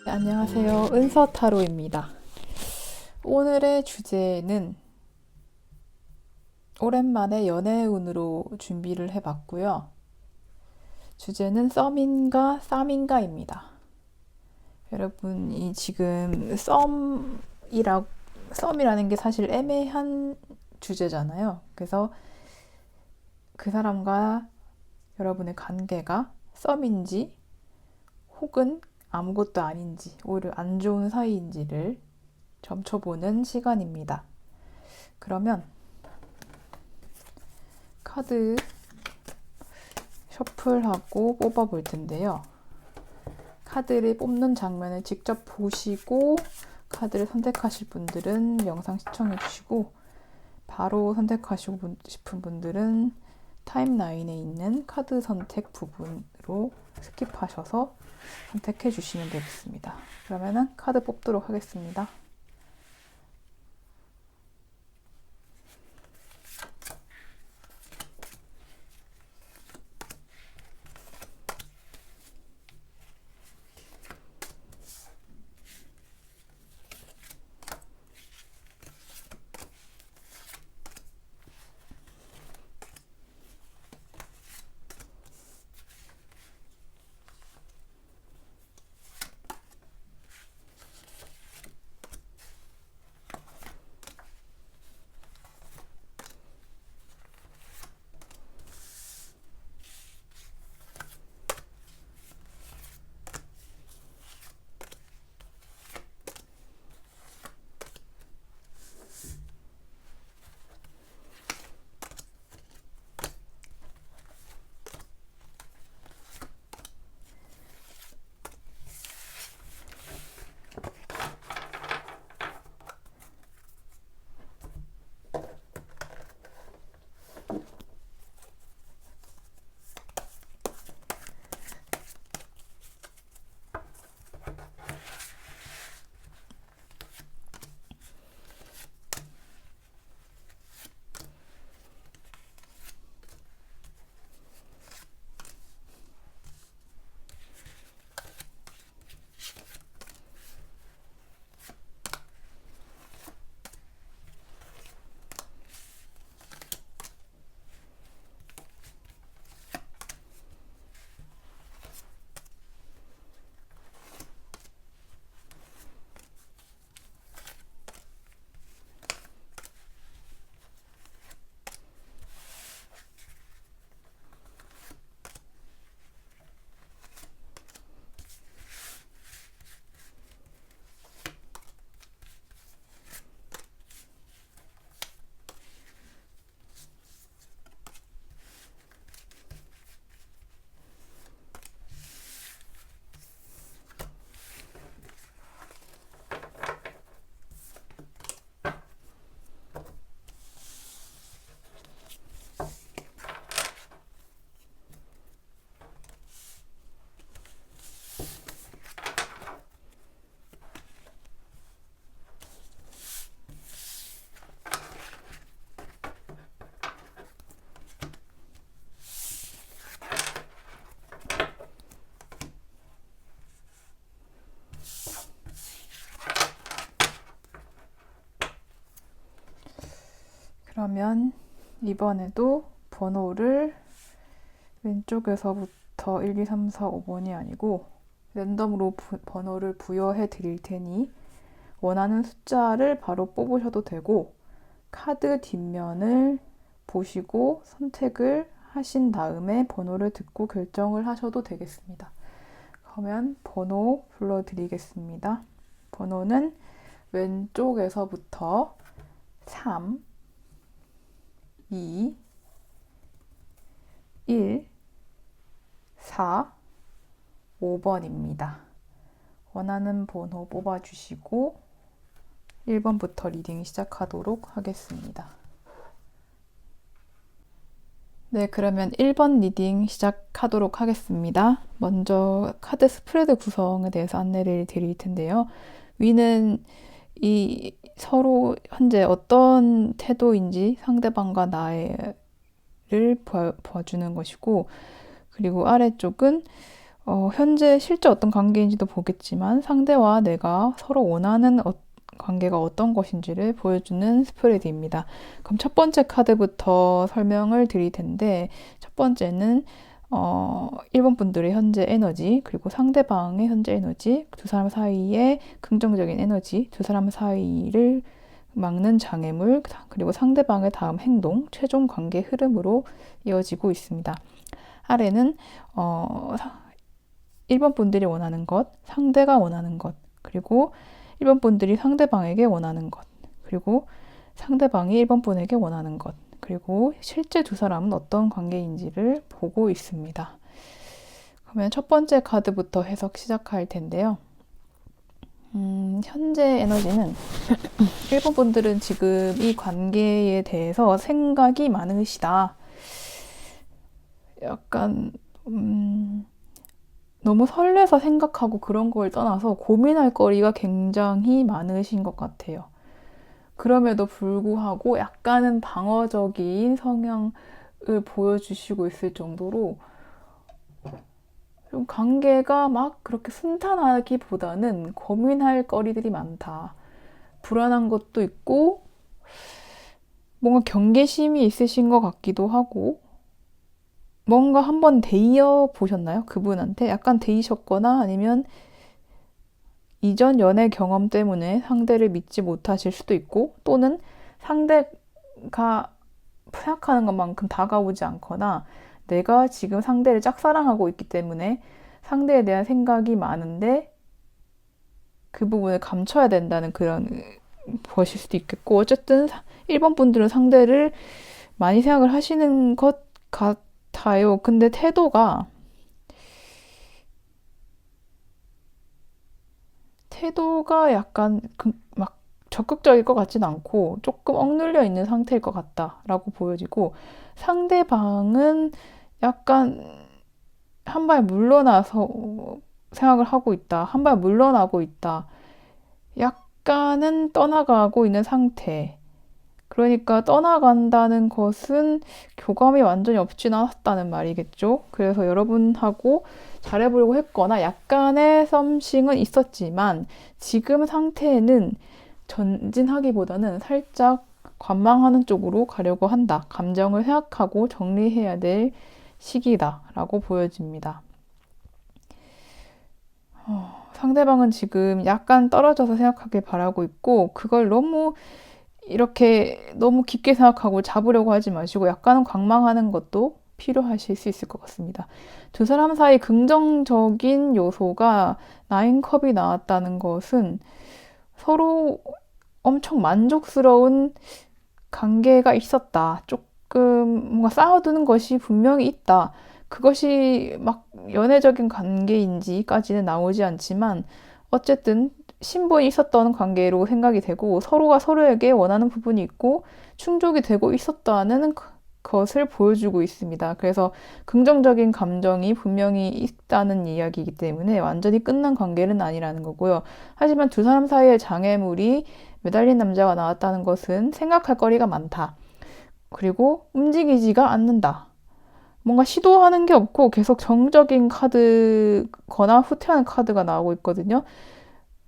안녕하세요. 은서타로입니다. 오늘의 주제는 오랜만에 연애운으로 준비를 해봤고요. 주제는 썸인가 쌈인가입니다. 여러분이 지금 썸이라는 게 사실 애매한 주제잖아요. 그래서 그 사람과 여러분의 관계가 썸인지 혹은 아무것도 아닌지 오히려 안 좋은 사이인지를 점쳐보는 시간입니다. 그러면 카드 셔플하고 뽑아볼 텐데요. 카드를 뽑는 장면을 직접 보시고 카드를 선택하실 분들은 영상 시청해 주시고 바로 선택하시고 싶은 분들은 타임라인에 있는 카드 선택 부분으로 스킵하셔서 선택해 주시면 되겠습니다. 그러면은 카드 뽑도록 하겠습니다. 그러면 이번에도 번호를 왼쪽에서부터 1, 2, 3, 4, 5번이 아니고 랜덤으로 번호를 부여해 드릴 테니 원하는 숫자를 바로 뽑으셔도 되고 카드 뒷면을 보시고 선택을 하신 다음에 번호를 듣고 결정을 하셔도 되겠습니다. 그러면 번호 불러드리겠습니다. 번호는 왼쪽에서부터 3, 2, 1, 4, 5번입니다. 원하는 번호 뽑아주시고 1번부터 리딩 시작하도록 하겠습니다. 네, 그러면 1번 리딩 시작하도록 하겠습니다. 먼저 카드 스프레드 구성에 대해서 안내를 드릴 텐데요. 위는 이 서로 현재 어떤 태도인지 상대방과 나를 보여주는 것이고, 그리고 아래쪽은 현재 실제 어떤 관계인지도 보겠지만 상대와 내가 서로 원하는 관계가 어떤 것인지를 보여주는 스프레드입니다. 그럼 첫 번째 카드부터 설명을 드릴 텐데 첫 번째는 1번 분들의 현재 에너지, 그리고 상대방의 현재 에너지, 두 사람 사이의 긍정적인 에너지, 두 사람 사이를 막는 장애물, 그리고 상대방의 다음 행동, 최종 관계 흐름으로 이어지고 있습니다. 아래는 1번 분들이 원하는 것, 상대가 원하는 것, 그리고 1번 분들이 상대방에게 원하는 것, 그리고 상대방이 1번 분에게 원하는 것, 그리고 실제 두 사람은 어떤 관계인지를 보고 있습니다. 그러면 첫 번째 카드부터 해석 시작할 텐데요. 현재 에너지는 1번 분들은 지금 이 관계에 대해서 생각이 많으시다. 약간 너무 설레서 생각하고 그런 걸 떠나서 고민할 거리가 굉장히 많으신 것 같아요. 그럼에도 불구하고 약간은 방어적인 성향을 보여주시고 있을 정도로 좀 관계가 막 그렇게 순탄하기보다는 고민할 거리들이 많다. 불안한 것도 있고 뭔가 경계심이 있으신 것 같기도 하고 뭔가 한번 데이어 보셨나요? 그분한테 약간 데이셨거나 아니면 이전 연애 경험 때문에 상대를 믿지 못하실 수도 있고 또는 상대가 생각하는 것만큼 다가오지 않거나 내가 지금 상대를 짝사랑하고 있기 때문에 상대에 대한 생각이 많은데 그 부분을 감춰야 된다는 그런 것일 수도 있겠고 어쨌든 1번 분들은 상대를 많이 생각을 하시는 것 같아요. 근데 태도가 약간 막 적극적일 것 같진 않고 조금 억눌려 있는 상태일 것 같다라고 보여지고 상대방은 약간 한 발 물러나서 생각을 하고 있다. 한 발 물러나고 있다. 약간은 떠나가고 있는 상태. 그러니까 떠나간다는 것은 교감이 완전히 없진 않았다는 말이겠죠. 그래서 여러분하고 잘해보려고 했거나 약간의 썸씽은 있었지만 지금 상태는 전진하기보다는 살짝 관망하는 쪽으로 가려고 한다. 감정을 생각하고 정리해야 될 시기다라고 보여집니다. 상대방은 지금 약간 떨어져서 생각하길 바라고 있고 그걸 너무 깊게 생각하고 잡으려고 하지 마시고 약간은 관망하는 것도 필요하실 수 있을 것 같습니다. 두 사람 사이 긍정적인 요소가 9컵이 나왔다는 것은 서로 엄청 만족스러운 관계가 있었다. 조금 뭔가 쌓아두는 것이 분명히 있다. 그것이 막 연애적인 관계인지까지는 나오지 않지만 어쨌든 신분이 있었던 관계로 생각이 되고 서로가 서로에게 원하는 부분이 있고 충족이 되고 있었다는 것을 보여주고 있습니다. 그래서 긍정적인 감정이 분명히 있다는 이야기이기 때문에 완전히 끝난 관계는 아니라는 거고요. 하지만 두 사람 사이의 장애물이 매달린 남자가 나왔다는 것은 생각할 거리가 많다. 그리고 움직이지가 않는다. 뭔가 시도하는 게 없고 계속 정적인 카드거나 후퇴하는 카드가 나오고 있거든요.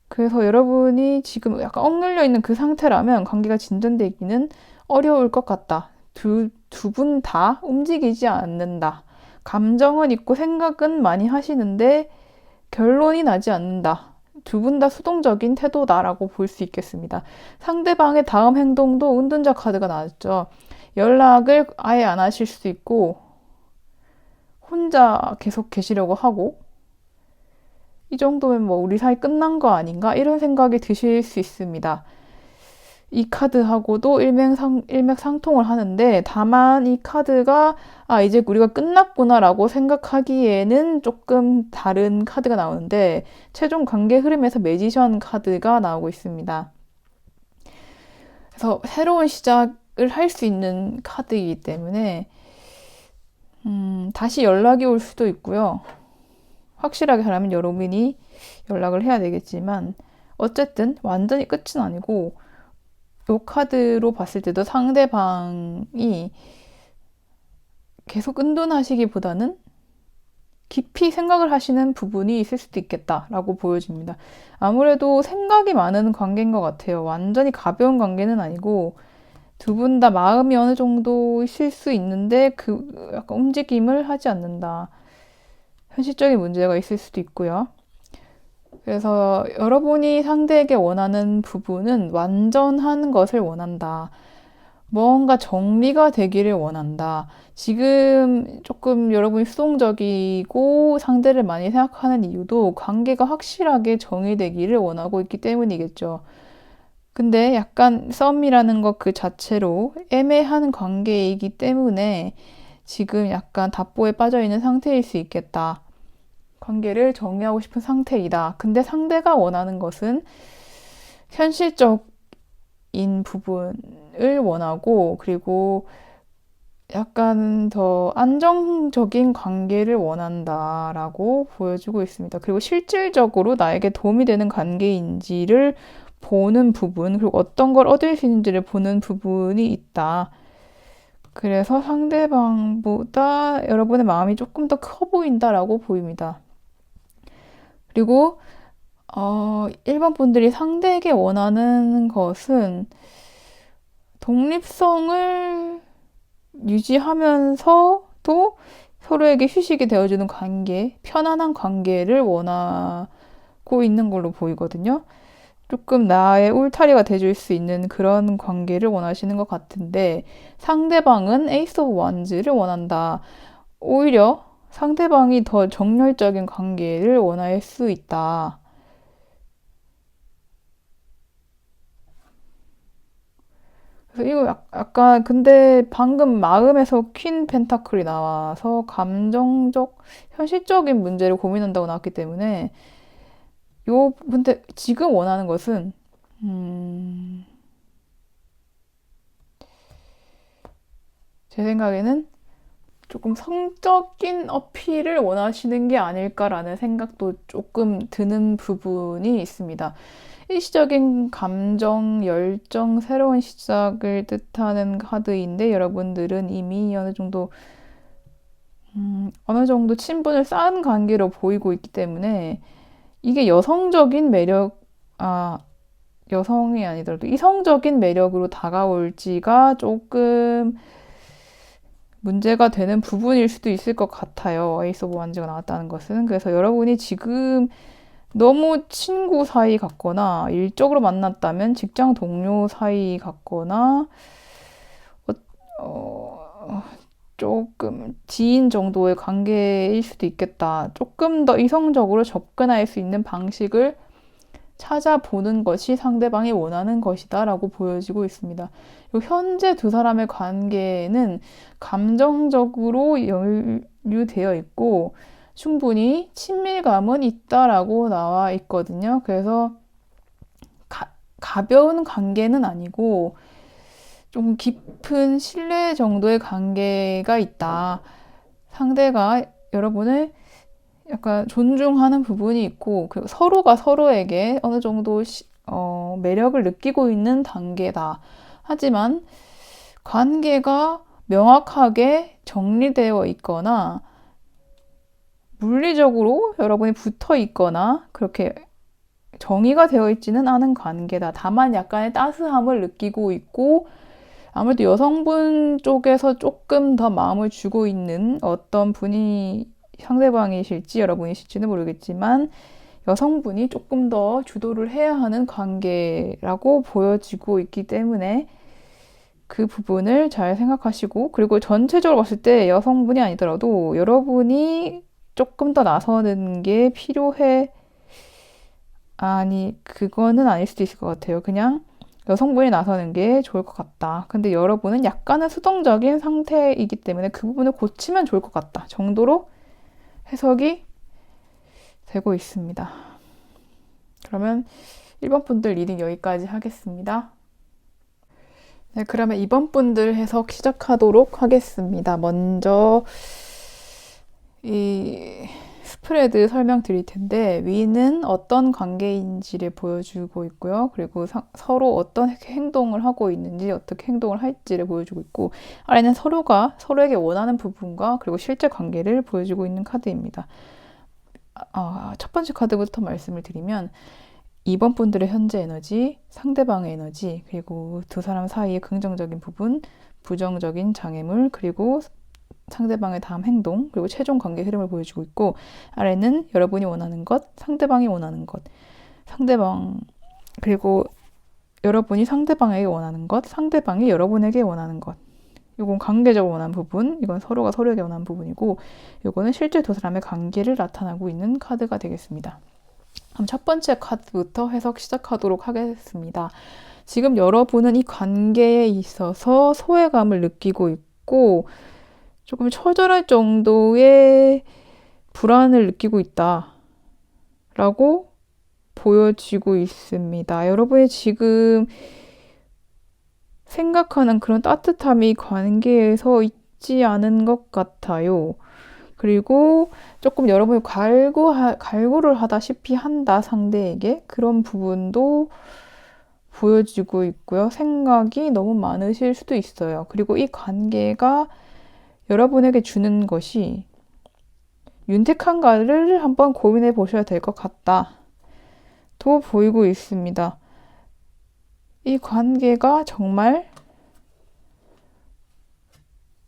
그래서 여러분이 지금 약간 억눌려 있는 그 상태라면 관계가 진전되기는 어려울 것 같다. 두 분 다 움직이지 않는다. 감정은 있고 생각은 많이 하시는데 결론이 나지 않는다. 두 분 다 수동적인 태도다라고 볼 수 있겠습니다. 상대방의 다음 행동도 은둔자 카드가 나왔죠. 연락을 아예 안 하실 수도 있고 혼자 계속 계시려고 하고 이 정도면 뭐 우리 사이 끝난 거 아닌가? 이런 생각이 드실 수 있습니다. 이 카드하고도 일맥상통을 하는데 다만 이 카드가 이제 우리가 끝났구나라고 생각하기에는 조금 다른 카드가 나오는데 최종 관계 흐름에서 매지션 카드가 나오고 있습니다. 그래서 새로운 시작을 할 수 있는 카드이기 때문에 다시 연락이 올 수도 있고요. 확실하게 하려면 여러분이 연락을 해야 되겠지만 어쨌든 완전히 끝은 아니고 이 카드로 봤을 때도 상대방이 계속 은둔하시기보다는 깊이 생각을 하시는 부분이 있을 수도 있겠다라고 보여집니다. 아무래도 생각이 많은 관계인 것 같아요. 완전히 가벼운 관계는 아니고 두 분 다 마음이 어느 정도 있을 수 있는데 그 약간 움직임을 하지 않는다. 현실적인 문제가 있을 수도 있고요. 그래서 여러분이 상대에게 원하는 부분은 완전한 것을 원한다. 뭔가 정리가 되기를 원한다. 지금 조금 여러분이 수동적이고 상대를 많이 생각하는 이유도 관계가 확실하게 정의되기를 원하고 있기 때문이겠죠. 근데 약간 썸이라는 것 그 자체로 애매한 관계이기 때문에 지금 약간 답보에 빠져 있는 상태일 수 있겠다. 관계를 정리하고 싶은 상태이다. 근데 상대가 원하는 것은 현실적인 부분을 원하고, 그리고 약간 더 안정적인 관계를 원한다라고 보여주고 있습니다. 그리고 실질적으로 나에게 도움이 되는 관계인지를 보는 부분, 그리고 어떤 걸 얻을 수 있는지를 보는 부분이 있다. 그래서 상대방보다 여러분의 마음이 조금 더 커 보인다라고 보입니다. 그리고 1번 분들이 상대에게 원하는 것은 독립성을 유지하면서도 서로에게 휴식이 되어주는 관계, 편안한 관계를 원하고 있는 걸로 보이거든요. 조금 나의 울타리가 돼줄 수 있는 그런 관계를 원하시는 것 같은데 상대방은 에이스 오브 원즈를 원한다. 오히려 상대방이 더 정열적인 관계를 원할 수 있다. 그래서 이거 약간 근데 방금 마음에서 퀸 펜타클이 나와서 감정적, 현실적인 문제를 고민한다고 나왔기 때문에 근데 지금 원하는 것은 음, 제 생각에는 조금 성적인 어필을 원하시는 게 아닐까라는 생각도 조금 드는 부분이 있습니다. 일시적인 감정, 열정, 새로운 시작을 뜻하는 카드인데 여러분들은 이미 어느 정도 친분을 쌓은 관계로 보이고 있기 때문에 이게 여성적인 매력, 여성이 아니더라도 이성적인 매력으로 다가올지가 조금 문제가 되는 부분일 수도 있을 것 같아요. 에이스 오브 완즈가 나왔다는 것은. 그래서 여러분이 지금 너무 친구 사이 같거나 일적으로 만났다면 직장 동료 사이 같거나 조금 지인 정도의 관계일 수도 있겠다. 조금 더 이성적으로 접근할 수 있는 방식을 찾아보는 것이 상대방이 원하는 것이다라고 보여지고 있습니다. 그리고 현재 두 사람의 관계는 감정적으로 연루되어 있고 충분히 친밀감은 있다라고 나와 있거든요. 그래서 가벼운 관계는 아니고 좀 깊은 신뢰 정도의 관계가 있다. 상대가 여러분을 약간 존중하는 부분이 있고, 그리고 서로가 서로에게 어느 정도 매력을 느끼고 있는 단계다. 하지만 관계가 명확하게 정리되어 있거나 물리적으로 여러분이 붙어 있거나 그렇게 정의가 되어 있지는 않은 관계다. 다만 약간의 따스함을 느끼고 있고 아무래도 여성분 쪽에서 조금 더 마음을 주고 있는 어떤 분이 상대방이실지 여러분이실지는 모르겠지만 여성분이 조금 더 주도를 해야 하는 관계라고 보여지고 있기 때문에 그 부분을 잘 생각하시고, 그리고 전체적으로 봤을 때 여성분이 아니더라도 여러분이 조금 더 나서는 게 필요해. 아니, 그거는 아닐 수도 있을 것 같아요. 그냥 여성분이 나서는 게 좋을 것 같다. 근데 여러분은 약간은 수동적인 상태이기 때문에 그 부분을 고치면 좋을 것 같다 정도로 해석이 되고 있습니다. 그러면 1번 분들 리딩 여기까지 하겠습니다. 네, 그러면 2번 분들 해석 시작하도록 하겠습니다. 먼저 이 스프레드 설명드릴 텐데 위는 어떤 관계인지를 보여주고 있고요. 그리고 서로 어떤 행동을 하고 있는지 어떻게 행동을 할지를 보여주고 있고 아래는 서로가 서로에게 원하는 부분과 그리고 실제 관계를 보여주고 있는 카드입니다. 첫 번째 카드부터 말씀을 드리면 2번 분들의 현재 에너지, 상대방의 에너지, 그리고 두 사람 사이의 긍정적인 부분, 부정적인 장애물, 그리고 상대방의 다음 행동, 그리고 최종 관계 흐름을 보여주고 있고 아래는 여러분이 원하는 것, 상대방이 원하는 것, 그리고 여러분이 상대방에게 원하는 것, 상대방이 여러분에게 원하는 것. 이건 관계적으로 원하는 부분, 이건 서로가 서로에게 원하는 부분이고 이거는 실제 두 사람의 관계를 나타나고 있는 카드가 되겠습니다. 그럼 첫 번째 카드부터 해석 시작하도록 하겠습니다. 지금 여러분은 이 관계에 있어서 소외감을 느끼고 있고 조금 처절할 정도의 불안을 느끼고 있다라고 보여지고 있습니다. 여러분이 지금 생각하는 그런 따뜻함이 관계에서 있지 않은 것 같아요. 그리고 조금 여러분이 갈구를 하다시피 한다, 상대에게. 그런 부분도 보여지고 있고요. 생각이 너무 많으실 수도 있어요. 그리고 이 관계가 여러분에게 주는 것이 윤택한가를 한번 고민해 보셔야 될 것 같다. 또 보이고 있습니다. 이 관계가 정말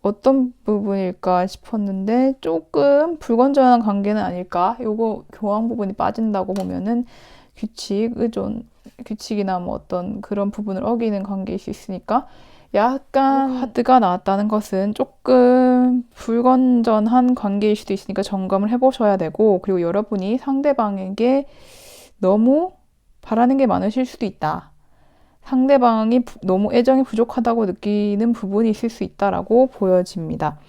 어떤 부분일까 싶었는데 조금 불건전한 관계는 아닐까? 요거 교황 부분이 빠진다고 보면은 규칙, 의존, 규칙이나 뭐 어떤 그런 부분을 어기는 관계일 수 있으니까 약간 카드가 나왔다는 것은 조금 불건전한 관계일 수도 있으니까 점검을 해보셔야 되고 그리고 여러분이 상대방에게 너무 바라는 게 많으실 수도 있다. 상대방이 너무 애정이 부족하다고 느끼는 부분이 있을 수 있다라고 보여집니다.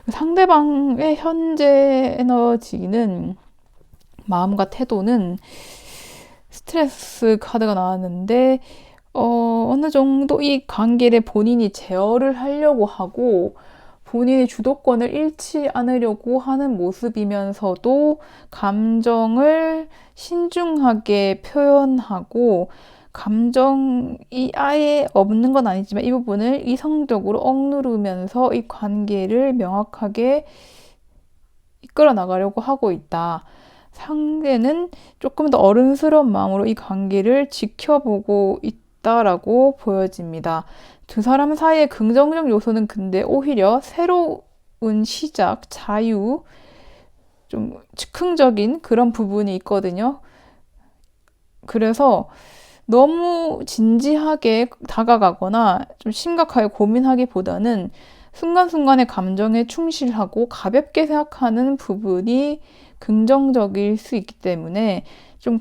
상대방의 현재 에너지는 마음과 태도는 스트레스 카드가 나왔는데 어느 정도 이 관계를 본인이 제어를 하려고 하고 본인의 주도권을 잃지 않으려고 하는 모습이면서도 감정을 신중하게 표현하고 감정이 아예 없는 건 아니지만 이 부분을 이성적으로 억누르면서 이 관계를 명확하게 이끌어 나가려고 하고 있다. 상대는 조금 더 어른스러운 마음으로 이 관계를 지켜보고 있다라고 보여집니다. 두 사람 사이의 긍정적 요소는 근데 오히려 새로운 시작, 자유, 좀 즉흥적인 그런 부분이 있거든요. 그래서 너무 진지하게 다가가거나 좀 심각하게 고민하기보다는 순간순간의 감정에 충실하고 가볍게 생각하는 부분이 긍정적일 수 있기 때문에 좀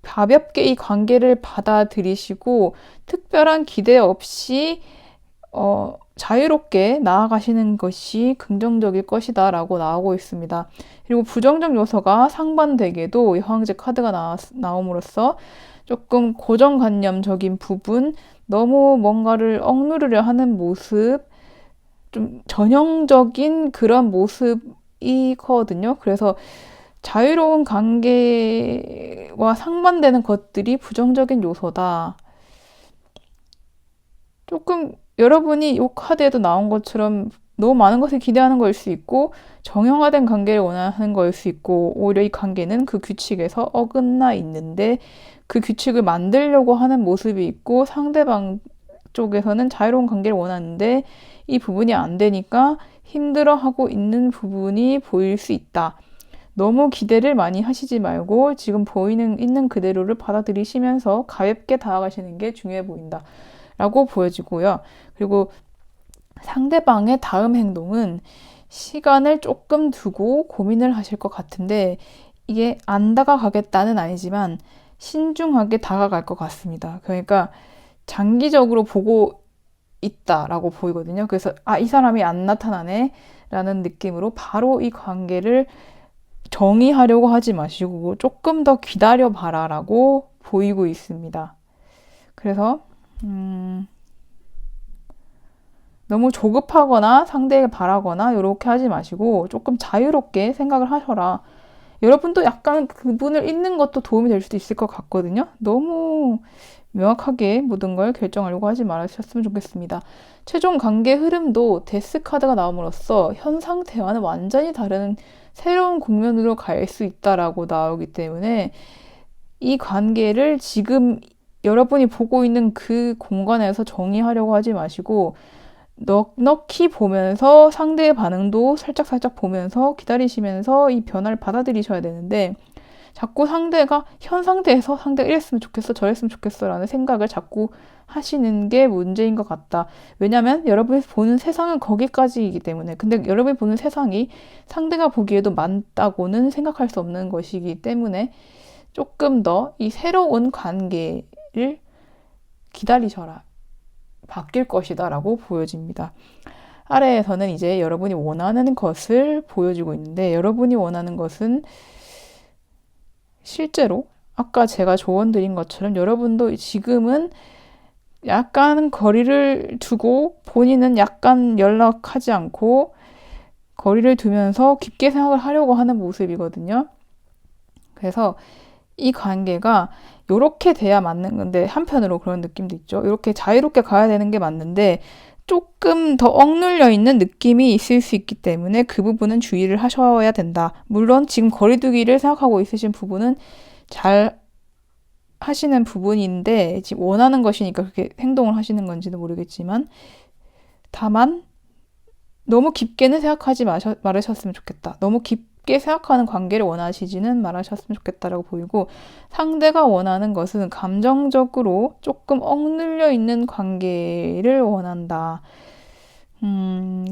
가볍게 이 관계를 받아들이시고 특별한 기대 없이 자유롭게 나아가시는 것이 긍정적일 것이다 라고 나오고 있습니다. 그리고 부정적 요소가 상반되게도 이 황제 카드가 나옴으로써 조금 고정관념적인 부분, 너무 뭔가를 억누르려 하는 모습, 좀 전형적인 그런 모습이거든요. 그래서 자유로운 관계와 상반되는 것들이 부정적인 요소다. 조금 여러분이 이 카드에도 나온 것처럼 너무 많은 것을 기대하는 거일 수 있고 정형화된 관계를 원하는 거일 수 있고 오히려 이 관계는 그 규칙에서 어긋나 있는데 그 규칙을 만들려고 하는 모습이 있고 상대방 쪽에서는 자유로운 관계를 원하는데 이 부분이 안 되니까 힘들어하고 있는 부분이 보일 수 있다. 너무 기대를 많이 하시지 말고 지금 있는 그대로를 받아들이시면서 가볍게 다가가시는 게 중요해 보인다. 라고 보여지고요. 그리고 상대방의 다음 행동은 시간을 조금 두고 고민을 하실 것 같은데 이게 안 다가가겠다는 아니지만 신중하게 다가갈 것 같습니다. 그러니까 장기적으로 보고 있다라고 보이거든요. 그래서 이 사람이 안 나타나네 라는 느낌으로 바로 이 관계를 정의하려고 하지 마시고 조금 더 기다려 봐라 라고 보이고 있습니다. 그래서 너무 조급하거나 상대에게 바라거나 이렇게 하지 마시고 조금 자유롭게 생각을 하셔라. 여러분도 약간 그분을 잊는 것도 도움이 될 수도 있을 것 같거든요. 너무 명확하게 모든 걸 결정하려고 하지 말으셨으면 좋겠습니다. 최종 관계 흐름도 데스 카드가 나옴으로써 현 상태와는 완전히 다른 새로운 국면으로 갈 수 있다라고 나오기 때문에 이 관계를 지금 여러분이 보고 있는 그 공간에서 정의하려고 하지 마시고 넉넉히 보면서 상대의 반응도 살짝살짝 보면서 기다리시면서 이 변화를 받아들이셔야 되는데 자꾸 상대가 현 상태에서 상대가 이랬으면 좋겠어 저랬으면 좋겠어 라는 생각을 자꾸 하시는 게 문제인 것 같다. 왜냐면 여러분이 보는 세상은 거기까지이기 때문에 근데 여러분이 보는 세상이 상대가 보기에도 맞다고는 생각할 수 없는 것이기 때문에 조금 더 이 새로운 관계를 기다리셔라. 바뀔 것이다 라고 보여집니다. 아래에서는 이제 여러분이 원하는 것을 보여주고 있는데 여러분이 원하는 것은 실제로 아까 제가 조언 드린 것처럼 여러분도 지금은 약간 거리를 두고 본인은 약간 연락하지 않고 거리를 두면서 깊게 생각을 하려고 하는 모습이거든요. 그래서 이 관계가 이렇게 돼야 맞는 건데 한편으로 그런 느낌도 있죠. 이렇게 자유롭게 가야 되는 게 맞는데 조금 더 억눌려 있는 느낌이 있을 수 있기 때문에 그 부분은 주의를 하셔야 된다. 물론 지금 거리두기를 생각하고 있으신 부분은 잘 하시는 부분인데 지금 원하는 것이니까 그렇게 행동을 하시는 건지도 모르겠지만 다만 너무 깊게는 생각하지 말으셨으면 좋겠다. 너무 깊게 생각하는 관계를 원하시지는 말하셨으면 좋겠다라고 보이고 상대가 원하는 것은 감정적으로 조금 억눌려 있는 관계를 원한다.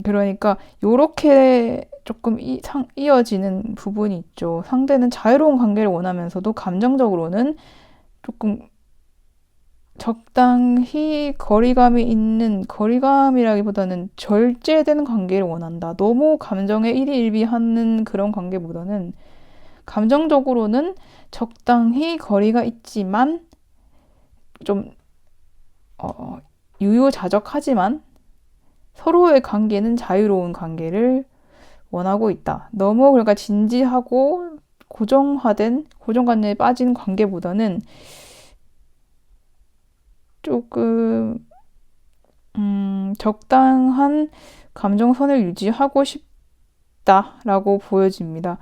그러니까 요렇게 조금 이어지는 부분이 있죠. 상대는 자유로운 관계를 원하면서도 감정적으로는 조금 적당히 거리감이 있는, 거리감이라기보다는 절제되는 관계를 원한다. 너무 감정에 일희일비하는 그런 관계보다는 감정적으로는 적당히 거리가 있지만 좀 유유자적하지만 서로의 관계는 자유로운 관계를 원하고 있다. 너무 그러니까 진지하고 고정관념에 빠진 관계보다는 조금 적당한 감정선을 유지하고 싶다라고 보여집니다.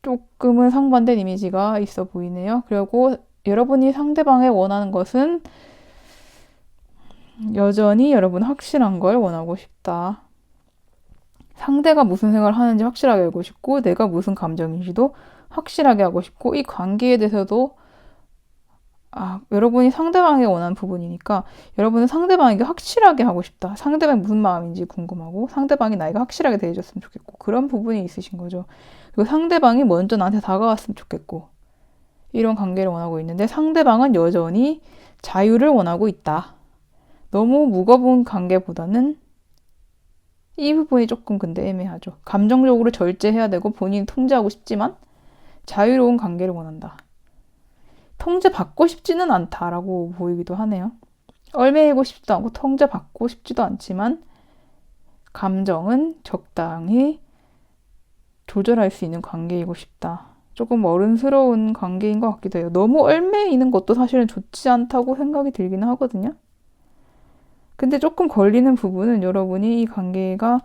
조금은 상반된 이미지가 있어 보이네요. 그리고 여러분이 상대방이 원하는 것은 여전히 여러분 확실한 걸 원하고 싶다. 상대가 무슨 생각을 하는지 확실하게 알고 싶고 내가 무슨 감정인지도 확실하게 하고 싶고 이 관계에 대해서도 여러분이 상대방이 원하는 부분이니까 여러분은 상대방에게 확실하게 하고 싶다. 상대방이 무슨 마음인지 궁금하고 상대방이 나에게 확실하게 대해줬으면 좋겠고 그런 부분이 있으신 거죠. 그리고 상대방이 먼저 나한테 다가왔으면 좋겠고 이런 관계를 원하고 있는데 상대방은 여전히 자유를 원하고 있다. 너무 무거운 관계보다는 이 부분이 조금 근데 애매하죠. 감정적으로 절제해야 되고 본인이 통제하고 싶지만 자유로운 관계를 원한다. 통제받고 싶지는 않다라고 보이기도 하네요. 얽매이고 싶지도 않고 통제받고 싶지도 않지만 감정은 적당히 조절할 수 있는 관계이고 싶다. 조금 어른스러운 관계인 것 같기도 해요. 너무 얽매이는 것도 사실은 좋지 않다고 생각이 들기는 하거든요. 근데 조금 걸리는 부분은 여러분이 이 관계가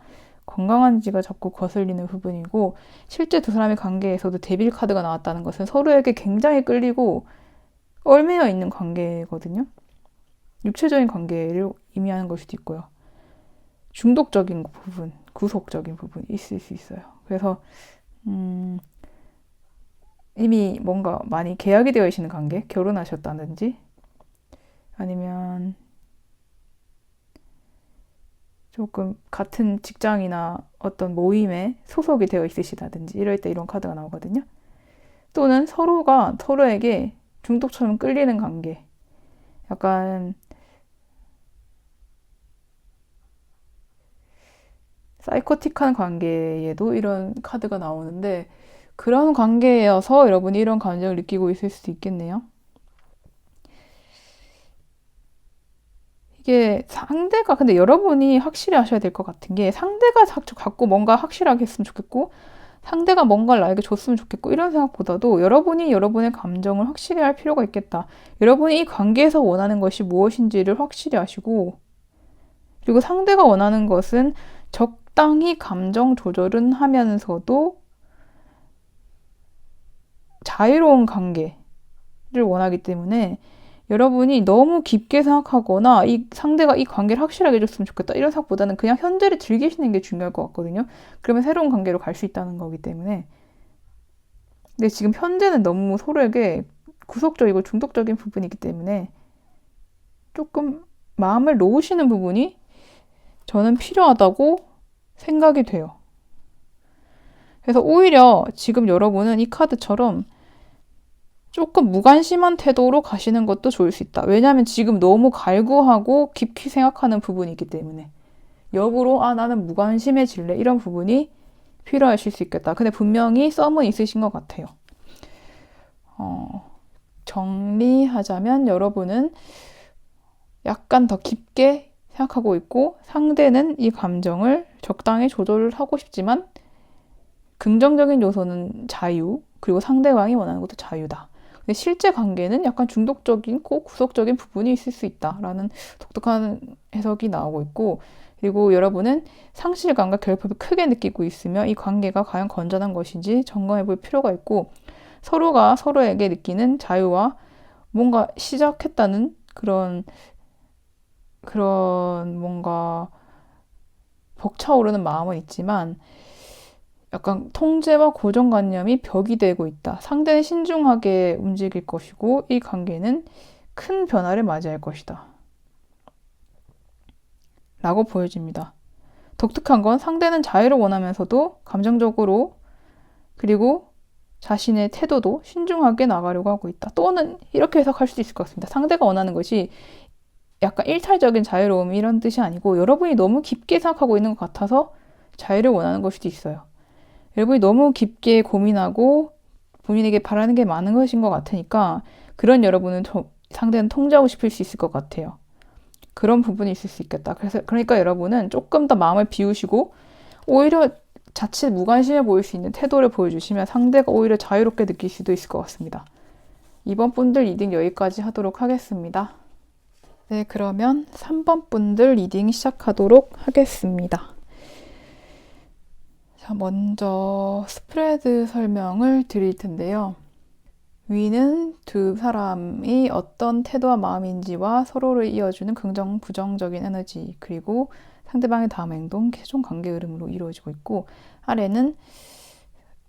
건강한지가 자꾸 거슬리는 부분이고 실제 두 사람의 관계에서도 데빌 카드가 나왔다는 것은 서로에게 굉장히 끌리고 얽매여 있는 관계거든요. 육체적인 관계를 의미하는 걸 수도 있고요. 중독적인 부분, 구속적인 부분이 있을 수 있어요. 그래서 이미 뭔가 많이 계약이 되어 있는 관계, 결혼하셨다든지 아니면 조금 같은 직장이나 어떤 모임에 소속이 되어 있으시다든지 이럴 때 이런 카드가 나오거든요. 또는 서로가 서로에게 중독처럼 끌리는 관계. 약간 사이코틱한 관계에도 이런 카드가 나오는데 그런 관계여서 여러분이 이런 감정을 느끼고 있을 수도 있겠네요. 이게 상대가 근데 여러분이 확실히 하셔야 될 것 같은 게 상대가 자꾸 뭔가 확실하게 했으면 좋겠고 상대가 뭔가를 나에게 줬으면 좋겠고 이런 생각보다도 여러분이 여러분의 감정을 확실히 할 필요가 있겠다. 여러분이 이 관계에서 원하는 것이 무엇인지를 확실히 아시고 그리고 상대가 원하는 것은 적당히 감정 조절은 하면서도 자유로운 관계를 원하기 때문에 여러분이 너무 깊게 생각하거나 이 상대가 이 관계를 확실하게 해줬으면 좋겠다 이런 생각보다는 그냥 현재를 즐기시는 게 중요할 것 같거든요. 그러면 새로운 관계로 갈 수 있다는 거기 때문에 근데 지금 현재는 너무 서로에게 구속적이고 중독적인 부분이기 때문에 조금 마음을 놓으시는 부분이 저는 필요하다고 생각이 돼요. 그래서 오히려 지금 여러분은 이 카드처럼 조금 무관심한 태도로 가시는 것도 좋을 수 있다. 왜냐하면 지금 너무 갈구하고 깊이 생각하는 부분이 있기 때문에 역으로 나는 무관심해질래 이런 부분이 필요하실 수 있겠다. 근데 분명히 썸은 있으신 것 같아요. 정리하자면 여러분은 약간 더 깊게 생각하고 있고 상대는 이 감정을 적당히 조절을 하고 싶지만 긍정적인 요소는 자유, 그리고 상대방이 원하는 것도 자유다. 근데 실제 관계는 약간 중독적인 꼭 구속적인 부분이 있을 수 있다라는 독특한 해석이 나오고 있고 그리고 여러분은 상실감과 결핍을 크게 느끼고 있으며 이 관계가 과연 건전한 것인지 점검해 볼 필요가 있고 서로가 서로에게 느끼는 자유와 뭔가 시작했다는 그런 뭔가 벅차오르는 마음은 있지만 약간 통제와 고정관념이 벽이 되고 있다. 상대는 신중하게 움직일 것이고 이 관계는 큰 변화를 맞이할 것이다. 라고 보여집니다. 독특한 건 상대는 자유를 원하면서도 감정적으로 그리고 자신의 태도도 신중하게 나가려고 하고 있다. 또는 이렇게 해석할 수도 있을 것 같습니다. 상대가 원하는 것이 약간 일탈적인 자유로움 이런 뜻이 아니고 여러분이 너무 깊게 생각하고 있는 것 같아서 자유를 원하는 걸 수도 있어요. 여러분이 너무 깊게 고민하고 본인에게 바라는 게 많은 것인 것 같으니까 그런 여러분은 상대는 통제하고 싶을 수 있을 것 같아요. 그런 부분이 있을 수 있겠다. 그러니까 여러분은 조금 더 마음을 비우시고 오히려 자칫 무관심해 보일 수 있는 태도를 보여주시면 상대가 오히려 자유롭게 느낄 수도 있을 것 같습니다. 이번 분들 리딩 여기까지 하도록 하겠습니다. 네, 그러면 3번 분들 리딩 시작하도록 하겠습니다. 자, 먼저 스프레드 설명을 드릴 텐데요. 위는 두 사람이 어떤 태도와 마음인지와 서로를 이어주는 긍정, 부정적인 에너지, 그리고 상대방의 다음 행동, 최종 관계 흐름으로 이루어지고 있고, 아래는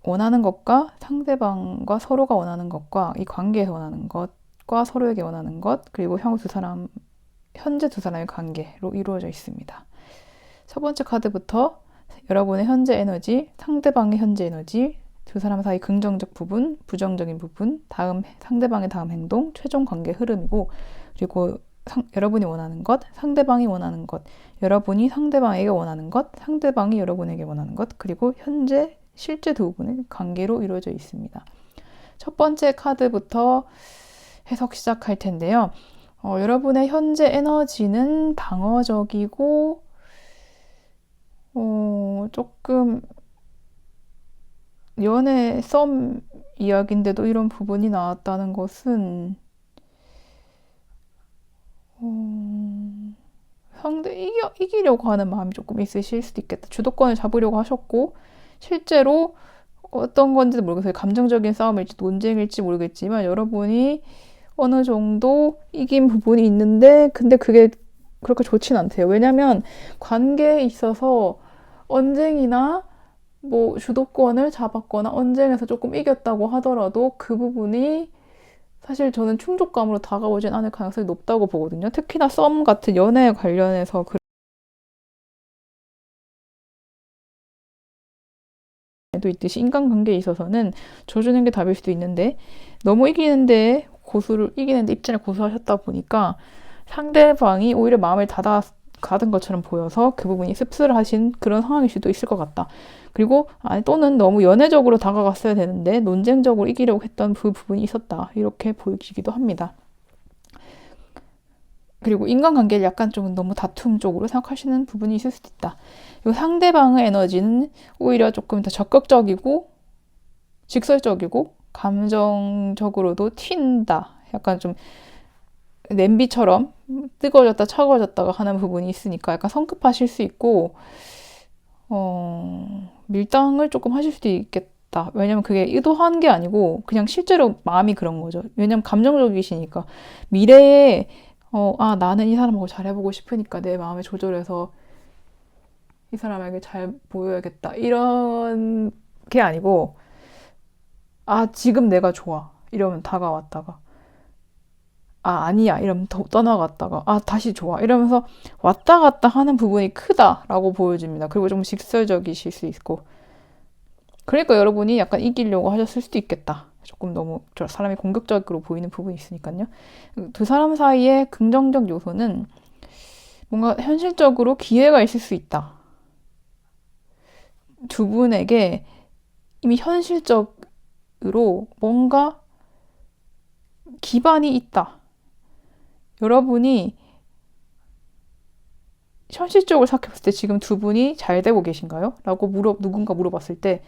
원하는 것과 상대방과 서로가 원하는 것과 이 관계에서 원하는 것과 서로에게 원하는 것, 그리고 현재 두 사람의 관계로 이루어져 있습니다. 첫 번째 카드부터 여러분의 현재 에너지, 상대방의 현재 에너지, 두 사람 사이 긍정적 부분, 부정적인 부분, 상대방의 다음 행동, 최종 관계 흐름이고 그리고 여러분이 원하는 것, 상대방이 원하는 것, 여러분이 상대방에게 원하는 것, 상대방이 여러분에게 원하는 것, 그리고 현재 실제 두 분의 관계로 이루어져 있습니다. 첫 번째 카드부터 해석 시작할 텐데요. 여러분의 현재 에너지는 방어적이고 조금 연애 썸 이야기인데도 이런 부분이 나왔다는 것은 상대 이기려고 하는 마음이 조금 있으실 수도 있겠다. 주도권을 잡으려고 하셨고 실제로 어떤 건지도 모르겠어요. 감정적인 싸움일지 논쟁일지 모르겠지만 여러분이 어느 정도 이긴 부분이 있는데 근데 그게 그렇게 좋진 않대요. 왜냐면 관계에 있어서 언쟁이나 뭐 주도권을 잡았거나 언쟁에서 조금 이겼다고 하더라도 그 부분이 사실 저는 충족감으로 다가오진 않을 가능성이 높다고 보거든요. 특히나 썸 같은 연애에 관련해서 도 있듯이 인간관계에 있어서는 져주는 게 답일 수도 있는데 너무 이기는데 입장을 고수하셨다 보니까 상대방이 오히려 마음을 가든 것처럼 보여서 그 부분이 씁쓸하신 그런 상황일 수도 있을 것 같다. 그리고 또는 너무 연애적으로 다가갔어야 되는데 논쟁적으로 이기려고 했던 그 부분이 있었다. 이렇게 보이기도 합니다. 그리고 인간관계를 약간 좀 너무 다툼 쪽으로 생각하시는 부분이 있을 수도 있다. 이 상대방의 에너지는 오히려 조금 더 적극적이고 직설적이고 감정적으로도 튄다. 약간 좀 냄비처럼 뜨거워졌다 차가워졌다가 하는 부분이 있으니까 약간 성급하실 수 있고 밀당을 조금 하실 수도 있겠다. 왜냐면 그게 의도한 게 아니고 그냥 실제로 마음이 그런 거죠. 왜냐면 감정적이시니까 미래에 나는 이 사람하고 잘해보고 싶으니까 내 마음을 조절해서 이 사람에게 잘 보여야겠다. 이런 게 아니고 지금 내가 좋아. 이러면 다가왔다가 아니야. 이러면 떠나갔다가 다시 좋아. 이러면서 왔다 갔다 하는 부분이 크다라고 보여집니다. 그리고 좀 직설적이실 수 있고. 그러니까 여러분이 약간 이기려고 하셨을 수도 있겠다. 조금 너무 사람이 공격적으로 보이는 부분이 있으니까요. 두 사람 사이의 긍정적 요소는 뭔가 현실적으로 기회가 있을 수 있다. 두 분에게 이미 현실적으로 뭔가 기반이 있다. 여러분이 현실적으로 생각해봤을 때 지금 두 분이 잘 되고 계신가요? 라고 누군가 물어봤을 때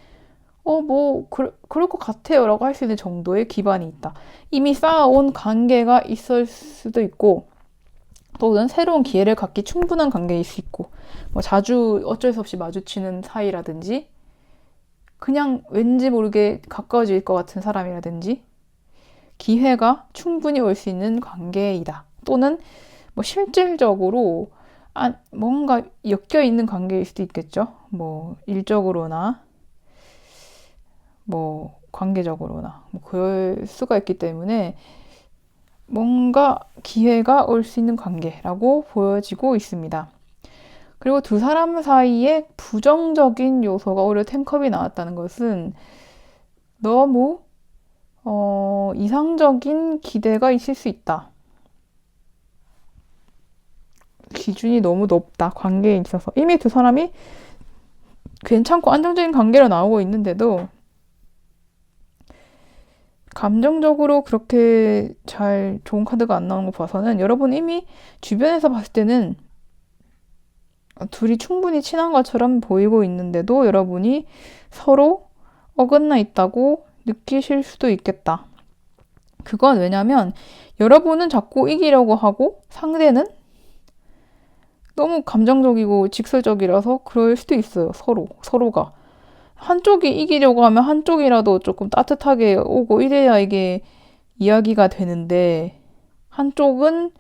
그럴 것 같아요. 라고 할 수 있는 정도의 기반이 있다. 이미 쌓아온 관계가 있을 수도 있고, 또는 새로운 기회를 갖기 충분한 관계일 수 있고, 자주 어쩔 수 없이 마주치는 사이라든지, 그냥 왠지 모르게 가까워질 것 같은 사람이라든지, 기회가 충분히 올 수 있는 관계이다. 또는 실질적으로 뭔가 엮여 있는 관계일 수도 있겠죠. 일적으로나 관계적으로나 그럴 수가 있기 때문에 뭔가 기회가 올 수 있는 관계라고 보여지고 있습니다. 그리고 두 사람 사이에 부정적인 요소가 오히려 텐컵이 나왔다는 것은 너무 이상적인 기대가 있을 수 있다. 기준이 너무 높다. 관계에 있어서. 이미 두 사람이 괜찮고 안정적인 관계로 나오고 있는데도 감정적으로 그렇게 잘 좋은 카드가 안 나오는 거 봐서는 여러분 이미 주변에서 봤을 때는 둘이 충분히 친한 것처럼 보이고 있는데도 여러분이 서로 어긋나 있다고 느끼실 수도 있겠다. 그건 왜냐면 여러분은 자꾸 이기려고 하고 상대는 너무 감정적이고 직설적이라서 그럴 수도 있어요. 서로가. 한쪽이 이기려고 하면 한쪽이라도 조금 따뜻하게 오고 이래야 이게 이야기가 되는데 한쪽은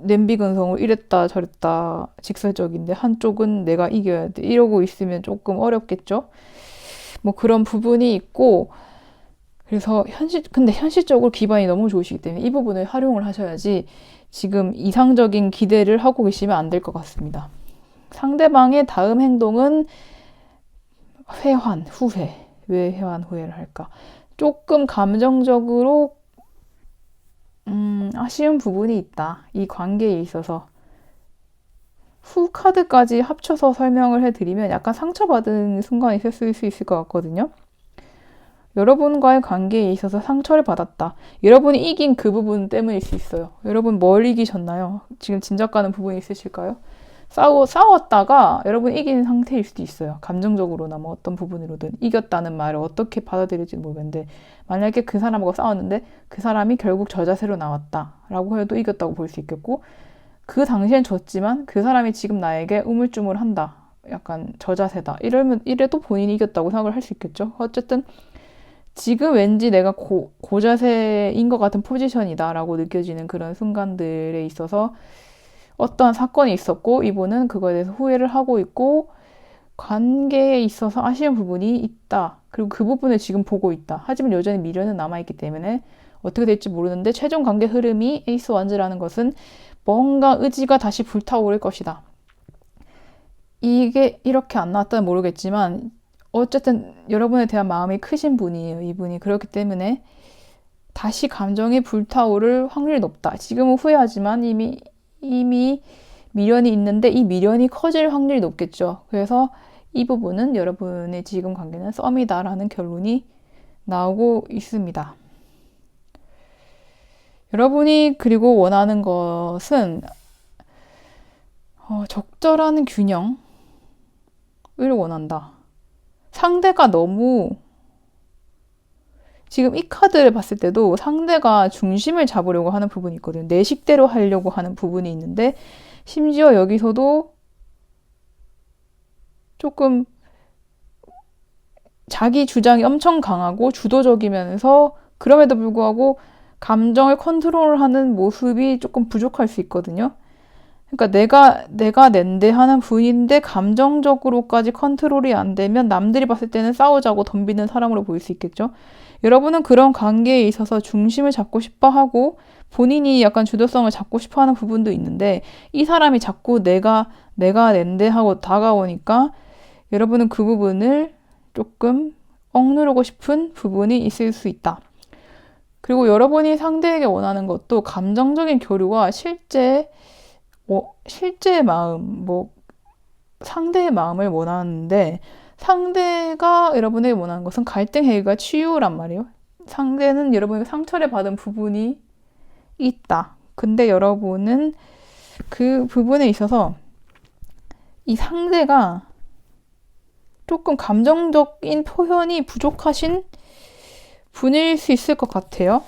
냄비 근성으로 이랬다 저랬다 직설적인데 한쪽은 내가 이겨야 돼 이러고 있으면 조금 어렵겠죠. 그런 부분이 있고 그래서 근데 현실적으로 기반이 너무 좋으시기 때문에 이 부분을 활용을 하셔야지 지금 이상적인 기대를 하고 계시면 안 될 것 같습니다. 상대방의 다음 행동은 회환, 후회. 왜 회환, 후회를 할까? 조금 감정적으로 아쉬운 부분이 있다. 이 관계에 있어서. 후 카드까지 합쳐서 설명을 해드리면 약간 상처받은 순간이 있을 수 있을 것 같거든요. 여러분과의 관계에 있어서 상처를 받았다. 여러분이 이긴 그 부분 때문일 수 있어요. 여러분 뭘 이기셨나요? 지금 짐작 가는 부분이 있으실까요? 싸웠다가 여러분이 이긴 상태일 수도 있어요. 감정적으로나 어떤 부분으로든 이겼다는 말을 어떻게 받아들일지 모르겠는데 만약에 그 사람하고 싸웠는데 그 사람이 결국 저자세로 나왔다라고 해도 이겼다고 볼 수 있겠고 그 당시엔 졌지만 그 사람이 지금 나에게 우물쭈물한다. 약간 저자세다. 이래도 본인이 이겼다고 생각을 할 수 있겠죠. 어쨌든 지금 왠지 내가 고자세인 것 같은 포지션이다라고 느껴지는 그런 순간들에 있어서 어떠한 사건이 있었고 이분은 그거에 대해서 후회를 하고 있고 관계에 있어서 아쉬운 부분이 있다. 그리고 그 부분을 지금 보고 있다. 하지만 여전히 미련은 남아있기 때문에 어떻게 될지 모르는데 최종 관계 흐름이 에이스 완즈라는 것은 뭔가 의지가 다시 불타오를 것이다. 이게 이렇게 안 나왔다면 모르겠지만 어쨌든 여러분에 대한 마음이 크신 분이에요. 이분이. 그렇기 때문에 다시 감정이 불타오를 확률이 높다. 지금은 후회하지만 이미 미련이 있는데 이 미련이 커질 확률이 높겠죠. 그래서 이 부분은 여러분의 지금 관계는 썸이다라는 결론이 나오고 있습니다. 여러분이 그리고 원하는 것은 적절한 균형을 원한다. 상대가 너무 지금 이 카드를 봤을 때도 상대가 중심을 잡으려고 하는 부분이 있거든요. 내 식대로 하려고 하는 부분이 있는데 심지어 여기서도 조금 자기 주장이 엄청 강하고 주도적이면서 그럼에도 불구하고 감정을 컨트롤하는 모습이 조금 부족할 수 있거든요. 그러니까 내가 낸데 하는 분인데 감정적으로까지 컨트롤이 안 되면 남들이 봤을 때는 싸우자고 덤비는 사람으로 보일 수 있겠죠. 여러분은 그런 관계에 있어서 중심을 잡고 싶어 하고 본인이 약간 주도성을 잡고 싶어 하는 부분도 있는데 이 사람이 자꾸 내가 낸데 하고 다가오니까 여러분은 그 부분을 조금 억누르고 싶은 부분이 있을 수 있다. 그리고 여러분이 상대에게 원하는 것도 감정적인 교류와 실제 마음, 상대의 마음을 원하는데 상대가 여러분에게 원하는 것은 갈등 해결과 치유란 말이에요. 상대는 여러분에게 상처를 받은 부분이 있다. 근데 여러분은 그 부분에 있어서 이 상대가 조금 감정적인 표현이 부족하신 분일 수 있을 것 같아요.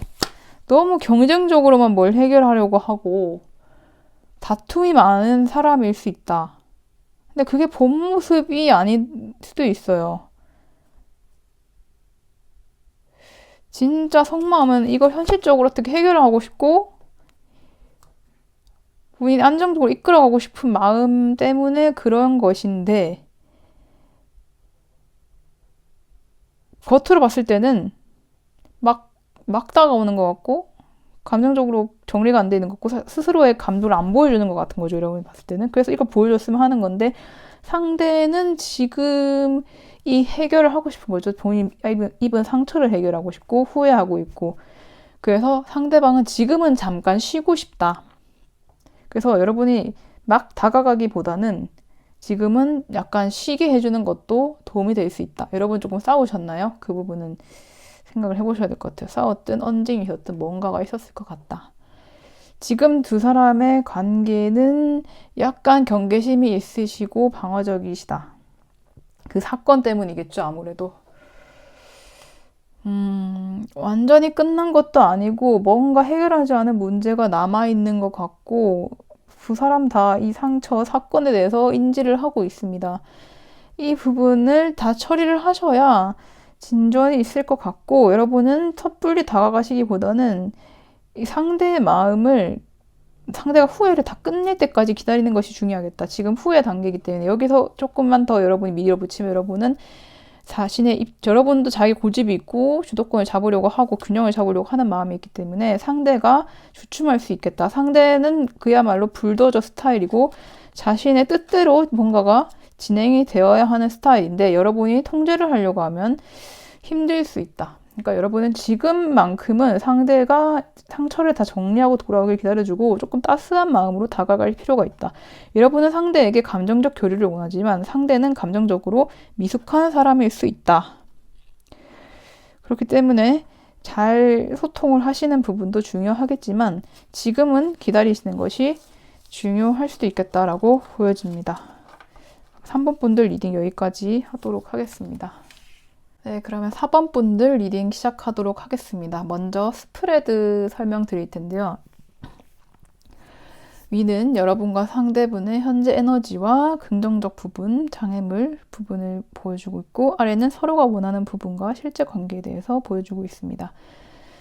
너무 경쟁적으로만 뭘 해결하려고 하고 다툼이 많은 사람일 수 있다. 근데 그게 본 모습이 아닐 수도 있어요. 진짜 속마음은 이걸 현실적으로 어떻게 해결을 하고 싶고 본인이 안정적으로 이끌어가고 싶은 마음 때문에 그런 것인데 겉으로 봤을 때는 막 다가오는 것 같고 감정적으로 정리가 안 되는 것 같고 스스로의 감정을 안 보여주는 것 같은 거죠. 여러분이 봤을 때는. 그래서 이거 보여줬으면 하는 건데 상대는 지금 이 해결을 하고 싶은 거죠. 본인이 입은 상처를 해결하고 싶고 후회하고 있고 그래서 상대방은 지금은 잠깐 쉬고 싶다. 그래서 여러분이 막 다가가기보다는 지금은 약간 쉬게 해주는 것도 도움이 될 수 있다. 여러분 조금 싸우셨나요? 그 부분은 생각을 해보셔야 될 것 같아요. 싸웠든 언쟁이 있었든 뭔가가 있었을 것 같다. 지금 두 사람의 관계는 약간 경계심이 있으시고 방어적이시다. 그 사건 때문이겠죠, 아무래도. 완전히 끝난 것도 아니고 뭔가 해결하지 않은 문제가 남아있는 것 같고 두 사람 다 이 상처, 사건에 대해서 인지를 하고 있습니다. 이 부분을 다 처리를 하셔야 진전이 있을 것 같고 여러분은 섣불리 다가가시기보다는 이 상대의 마음을 상대가 후회를 다 끝낼 때까지 기다리는 것이 중요하겠다. 지금 후회 단계이기 때문에 여기서 조금만 더 여러분이 밀어붙이면 여러분은 여러분도 자기 고집이 있고 주도권을 잡으려고 하고 균형을 잡으려고 하는 마음이 있기 때문에 상대가 주춤할 수 있겠다. 상대는 그야말로 불도저 스타일이고 자신의 뜻대로 뭔가가 진행이 되어야 하는 스타일인데 여러분이 통제를 하려고 하면 힘들 수 있다. 그러니까 여러분은 지금만큼은 상대가 상처를 다 정리하고 돌아오길 기다려주고 조금 따스한 마음으로 다가갈 필요가 있다. 여러분은 상대에게 감정적 교류를 원하지만 상대는 감정적으로 미숙한 사람일 수 있다. 그렇기 때문에 잘 소통을 하시는 부분도 중요하겠지만 지금은 기다리시는 것이 중요할 수도 있겠다라고 보여집니다. 3번 분들 리딩 여기까지 하도록 하겠습니다. 네, 그러면 4번 분들 리딩 시작하도록 하겠습니다. 먼저 스프레드 설명드릴 텐데요. 위는 여러분과 상대분의 현재 에너지와 긍정적 부분, 장애물 부분을 보여주고 있고 아래는 서로가 원하는 부분과 실제 관계에 대해서 보여주고 있습니다.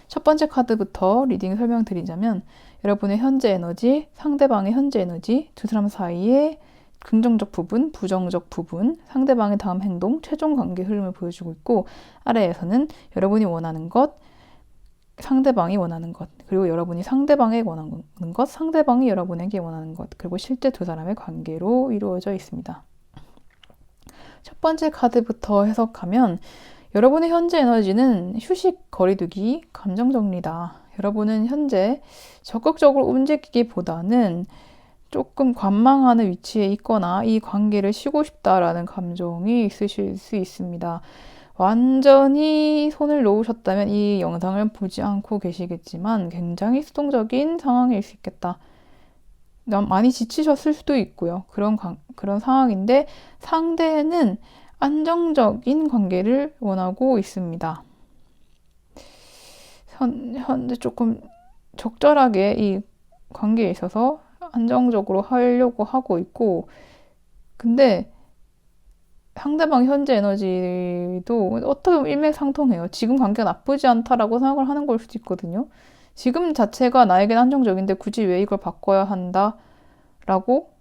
첫 번째 카드부터 리딩 설명드리자면 여러분의 현재 에너지, 상대방의 현재 에너지, 두 사람 사이에 긍정적 부분, 부정적 부분, 상대방의 다음 행동, 최종 관계 흐름을 보여주고 있고 아래에서는 여러분이 원하는 것, 상대방이 원하는 것, 그리고 여러분이 상대방에게 원하는 것, 상대방이 여러분에게 원하는 것, 그리고 실제 두 사람의 관계로 이루어져 있습니다. 첫 번째 카드부터 해석하면 여러분의 현재 에너지는 휴식, 거리두기, 감정 정리다. 여러분은 현재 적극적으로 움직이기보다는 조금 관망하는 위치에 있거나 이 관계를 쉬고 싶다라는 감정이 있으실 수 있습니다. 완전히 손을 놓으셨다면 이 영상을 보지 않고 계시겠지만 굉장히 수동적인 상황일 수 있겠다. 많이 지치셨을 수도 있고요. 그런 상황인데 상대는 안정적인 관계를 원하고 있습니다. 현재 조금 적절하게 이 관계에 있어서 안정적으로 하려고 하고 있고, 근데 상대방 현재 에너지도 어떻게 보면 일맥상통해요. 지금 관계가 나쁘지 않다라고 생각을 하는 걸 수도 있거든요. 지금 자체가 나에겐 안정적인데 굳이 왜 이걸 바꿔야 한다라고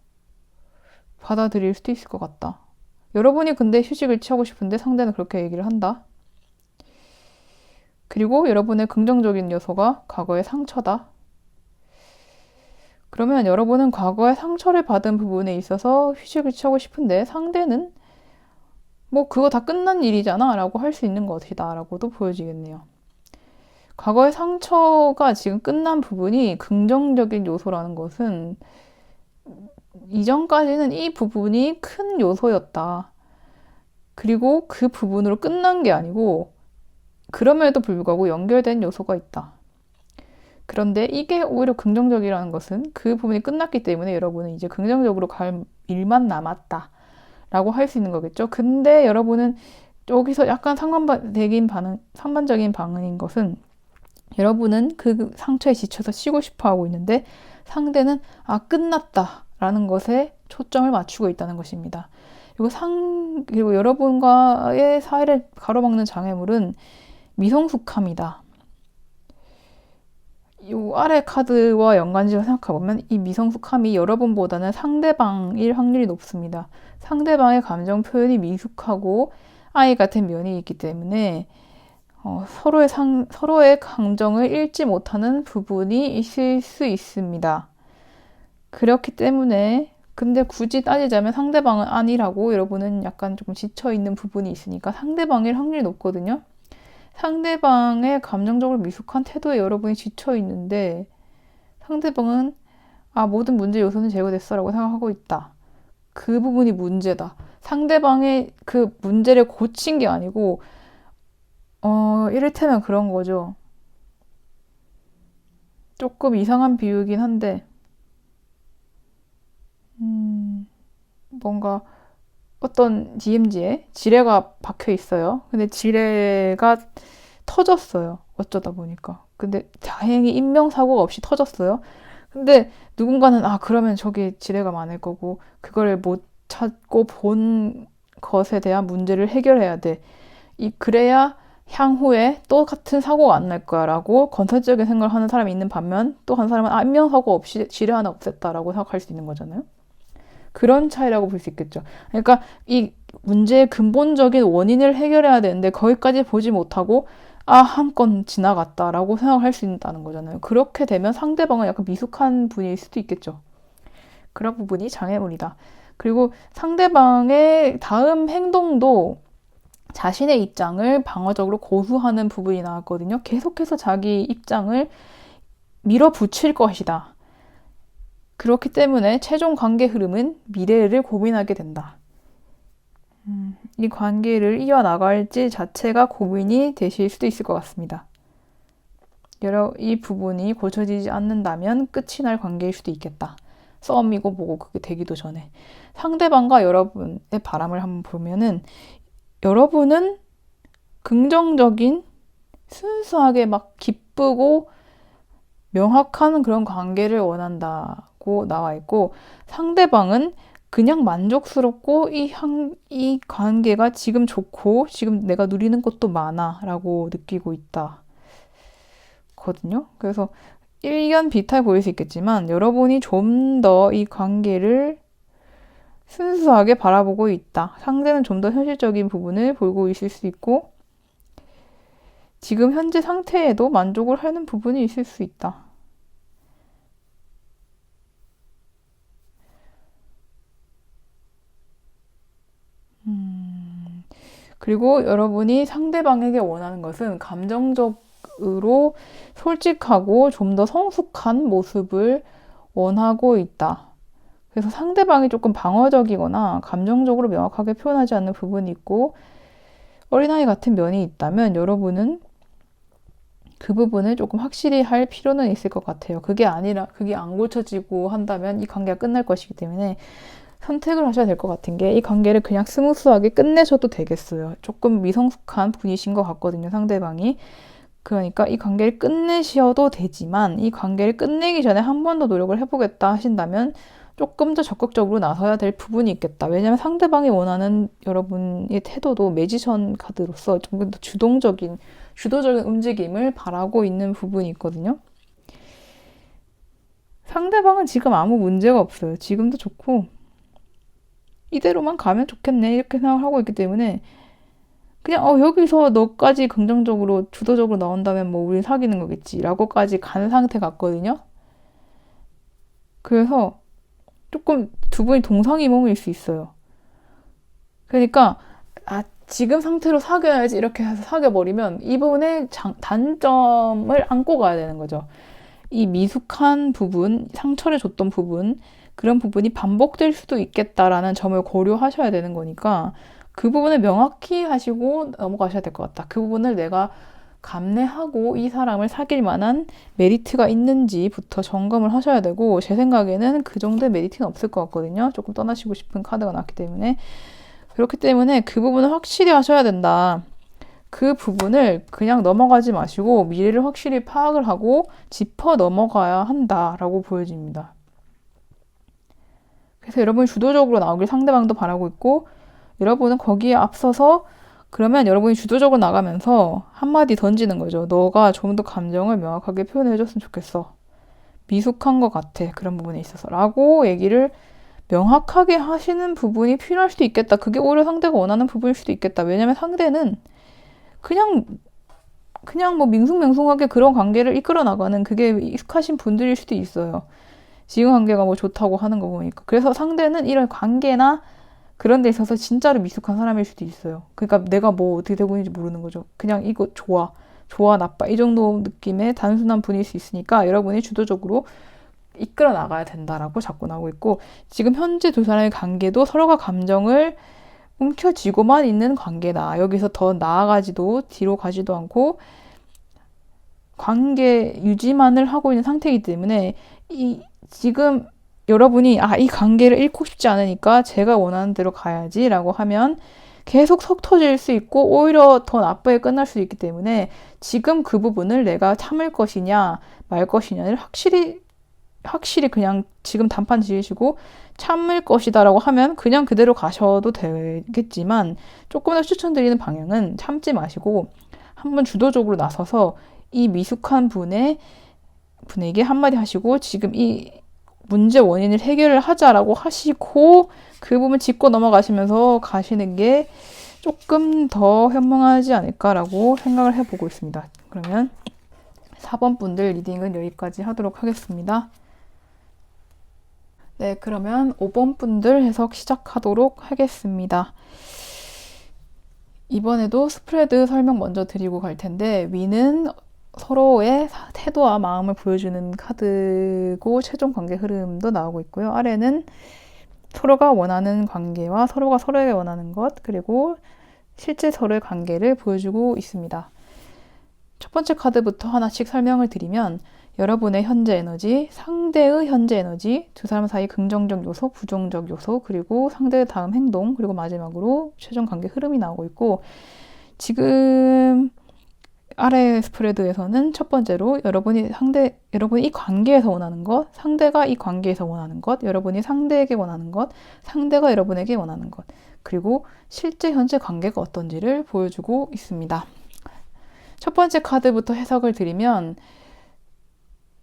받아들일 수도 있을 것 같다. 여러분이 근데 휴식을 취하고 싶은데 상대는 그렇게 얘기를 한다. 그리고 여러분의 긍정적인 요소가 과거의 상처다. 그러면 여러분은 과거에 상처를 받은 부분에 있어서 휴식을 취하고 싶은데 상대는 뭐 그거 다 끝난 일이잖아 라고 할 수 있는 것이다 라고도 보여지겠네요. 과거의 상처가 지금 끝난 부분이 긍정적인 요소라는 것은 이전까지는 이 부분이 큰 요소였다. 그리고 그 부분으로 끝난 게 아니고 그럼에도 불구하고 연결된 요소가 있다. 그런데 이게 오히려 긍정적이라는 것은 그 부분이 끝났기 때문에 여러분은 이제 긍정적으로 갈 일만 남았다 라고 할 수 있는 거겠죠. 근데 여러분은 여기서 약간 상반적인 반응인 것은 여러분은 그 상처에 지쳐서 쉬고 싶어 하고 있는데 상대는 끝났다 라는 것에 초점을 맞추고 있다는 것입니다. 그리고 여러분과의 사이를 가로막는 장애물은 미성숙함이다. 이 아래 카드와 연관지어 생각해보면 이 미성숙함이 여러분보다는 상대방일 확률이 높습니다. 상대방의 감정 표현이 미숙하고 아이 같은 면이 있기 때문에 서로의 감정을 읽지 못하는 부분이 있을 수 있습니다. 그렇기 때문에 근데 굳이 따지자면 상대방은 아니라고 여러분은 약간 조금 지쳐있는 부분이 있으니까 상대방일 확률이 높거든요. 상대방의 감정적으로 미숙한 태도에 여러분이 지쳐있는데 상대방은 모든 문제 요소는 제거됐어 라고 생각하고 있다. 그 부분이 문제다. 상대방의 그 문제를 고친 게 아니고 이를테면 그런 거죠. 조금 이상한 비유이긴 한데 뭔가 어떤 DMZ에 지뢰가 박혀 있어요. 근데 지뢰가 터졌어요. 어쩌다 보니까. 근데 다행히 인명사고가 없이 터졌어요. 근데 누군가는 그러면 저기 지뢰가 많을 거고 그걸 못 찾고 본 것에 대한 문제를 해결해야 돼. 그래야 향후에 똑같은 사고가 안 날 거야 라고 건설적인 생각을 하는 사람이 있는 반면 또 한 사람은 인명사고 없이 지뢰 하나 없앴다 라고 생각할 수 있는 거잖아요. 그런 차이라고 볼 수 있겠죠. 그러니까 이 문제의 근본적인 원인을 해결해야 되는데 거기까지 보지 못하고 한 건 지나갔다라고 생각할 수 있다는 거잖아요. 그렇게 되면 상대방은 약간 미숙한 분일 수도 있겠죠. 그런 부분이 장애물이다. 그리고 상대방의 다음 행동도 자신의 입장을 방어적으로 고수하는 부분이 나왔거든요. 계속해서 자기 입장을 밀어붙일 것이다. 그렇기 때문에 최종 관계 흐름은 미래를 고민하게 된다. 이 관계를 이어나갈지 자체가 고민이 되실 수도 있을 것 같습니다. 이 부분이 고쳐지지 않는다면 끝이 날 관계일 수도 있겠다. 썸이고 뭐고 그게 되기도 전에. 상대방과 여러분의 바람을 한번 보면은 여러분은 긍정적인 순수하게 막 기쁘고 명확한 그런 관계를 원한다고 나와 있고 상대방은 그냥 만족스럽고 이 관계가 지금 좋고 지금 내가 누리는 것도 많아 라고 느끼고 있다 거든요. 그래서 일견 비탈 보일 수 있겠지만 여러분이 좀 더 이 관계를 순수하게 바라보고 있다. 상대는 좀 더 현실적인 부분을 보고 있을 수 있고 지금 현재 상태에도 만족을 하는 부분이 있을 수 있다. 그리고 여러분이 상대방에게 원하는 것은 감정적으로 솔직하고 좀 더 성숙한 모습을 원하고 있다. 그래서 상대방이 조금 방어적이거나 감정적으로 명확하게 표현하지 않는 부분이 있고 어린아이 같은 면이 있다면 여러분은 그 부분을 조금 확실히 할 필요는 있을 것 같아요. 그게 아니라, 그게 안 고쳐지고 한다면 이 관계가 끝날 것이기 때문에 선택을 하셔야 될 것 같은 게, 이 관계를 그냥 스무스하게 끝내셔도 되겠어요. 조금 미성숙한 분이신 것 같거든요, 상대방이. 그러니까 이 관계를 끝내셔도 되지만, 이 관계를 끝내기 전에 한 번 더 노력을 해보겠다 하신다면 조금 더 적극적으로 나서야 될 부분이 있겠다. 왜냐하면 상대방이 원하는 여러분의 태도도 매지션 카드로서 조금 더 주도적인 움직임을 바라고 있는 부분이 있거든요. 상대방은 지금 아무 문제가 없어요. 지금도 좋고 이대로만 가면 좋겠네 이렇게 생각을 하고 있기 때문에, 그냥 여기서 너까지 긍정적으로 주도적으로 나온다면 뭐 우리 사귀는 거겠지 라고까지 간 상태 같거든요. 그래서 조금 두 분이 동상이몽일 수 있어요. 그러니까 지금 상태로 사귀어야지 이렇게 해서 사귀어버리면 이분의 단점을 안고 가야 되는 거죠. 이 미숙한 부분, 상처를 줬던 부분, 그런 부분이 반복될 수도 있겠다라는 점을 고려하셔야 되는 거니까 그 부분을 명확히 하시고 넘어가셔야 될 것 같다. 그 부분을 내가 감내하고 이 사람을 사귈 만한 메리트가 있는지부터 점검을 하셔야 되고, 제 생각에는 그 정도의 메리트는 없을 것 같거든요. 조금 떠나시고 싶은 카드가 나왔기 때문에. 그렇기 때문에 그 부분을 확실히 하셔야 된다. 그 부분을 그냥 넘어가지 마시고 미래를 확실히 파악을 하고 짚어 넘어가야 한다라고 보여집니다. 그래서 여러분이 주도적으로 나오길 상대방도 바라고 있고, 여러분은 거기에 앞서서, 그러면 여러분이 주도적으로 나가면서 한마디 던지는 거죠. 너가 좀 더 감정을 명확하게 표현해 줬으면 좋겠어. 미숙한 것 같아. 그런 부분에 있어서. 라고 얘기를 명확하게 하시는 부분이 필요할 수도 있겠다. 그게 오히려 상대가 원하는 부분일 수도 있겠다. 왜냐면 상대는 그냥 뭐 밍숭맹숭하게 그런 관계를 이끌어 나가는, 그게 익숙하신 분들일 수도 있어요. 지금 관계가 뭐 좋다고 하는 거 보니까. 그래서 상대는 이런 관계나 그런 데 있어서 진짜로 미숙한 사람일 수도 있어요. 그러니까 내가 뭐 어떻게 되고 있는지 모르는 거죠. 그냥 이거 좋아, 나빠, 이 정도 느낌의 단순한 분일 수 있으니까 여러분이 주도적으로 이끌어 나가야 된다라고 자꾸 나오고 있고, 지금 현재 두 사람의 관계도 서로가 감정을 움켜쥐고만 있는 관계다. 여기서 더 나아가지도 뒤로 가지도 않고 관계 유지만을 하고 있는 상태이기 때문에, 지금 여러분이 이 관계를 잃고 싶지 않으니까 제가 원하는 대로 가야지라고 하면 계속 속 터질 수 있고 오히려 더 나쁘게 끝날 수 있기 때문에, 지금 그 부분을 내가 참을 것이냐 말 것이냐를 확실히 그냥 지금 단판 지으시고 참을 것이다라고 하면 그냥 그대로 가셔도 되겠지만, 조금 더 추천드리는 방향은 참지 마시고 한번 주도적으로 나서서 이 미숙한 분에게 한마디 하시고 지금 이 문제 원인을 해결을 하자라고 하시고 그 부분 짚고 넘어가시면서 가시는 게 조금 더 현명하지 않을까라고 생각을 해보고 있습니다. 그러면 4번 분들 리딩은 여기까지 하도록 하겠습니다. 네, 그러면 5번 분들 해석 시작하도록 하겠습니다. 이번에도 스프레드 설명 먼저 드리고 갈 텐데, 위는 서로의 태도와 마음을 보여주는 카드고 최종 관계 흐름도 나오고 있고요. 아래는 서로가 원하는 관계와 서로가 서로에게 원하는 것, 그리고 실제 서로의 관계를 보여주고 있습니다. 첫 번째 카드부터 하나씩 설명을 드리면, 여러분의 현재 에너지, 상대의 현재 에너지, 두 사람 사이 긍정적 요소, 부정적 요소, 그리고 상대의 다음 행동, 그리고 마지막으로 최종 관계 흐름이 나오고 있고, 지금 아래 스프레드에서는 첫 번째로 여러분이 이 관계에서 원하는 것, 상대가 이 관계에서 원하는 것, 여러분이 상대에게 원하는 것, 상대가 여러분에게 원하는 것, 그리고 실제 현재 관계가 어떤지를 보여주고 있습니다. 첫 번째 카드부터 해석을 드리면,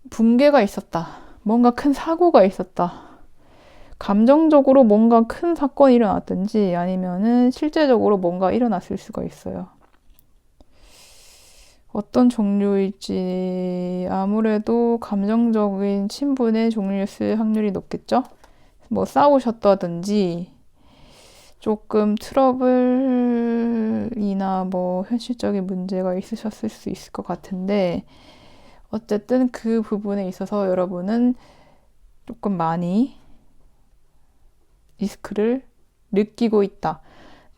붕괴가 있었다. 뭔가 큰 사고가 있었다. 감정적으로 뭔가 큰 사건이 일어났든지 아니면은 실제적으로 뭔가 일어났을 수가 있어요. 어떤 종류일지 아무래도 감정적인 친분의 종류였을 확률이 높겠죠? 뭐 싸우셨다든지 조금 트러블이나 뭐 현실적인 문제가 있으셨을 수 있을 것 같은데, 어쨌든 그 부분에 있어서 여러분은 조금 많이 리스크를 느끼고 있다.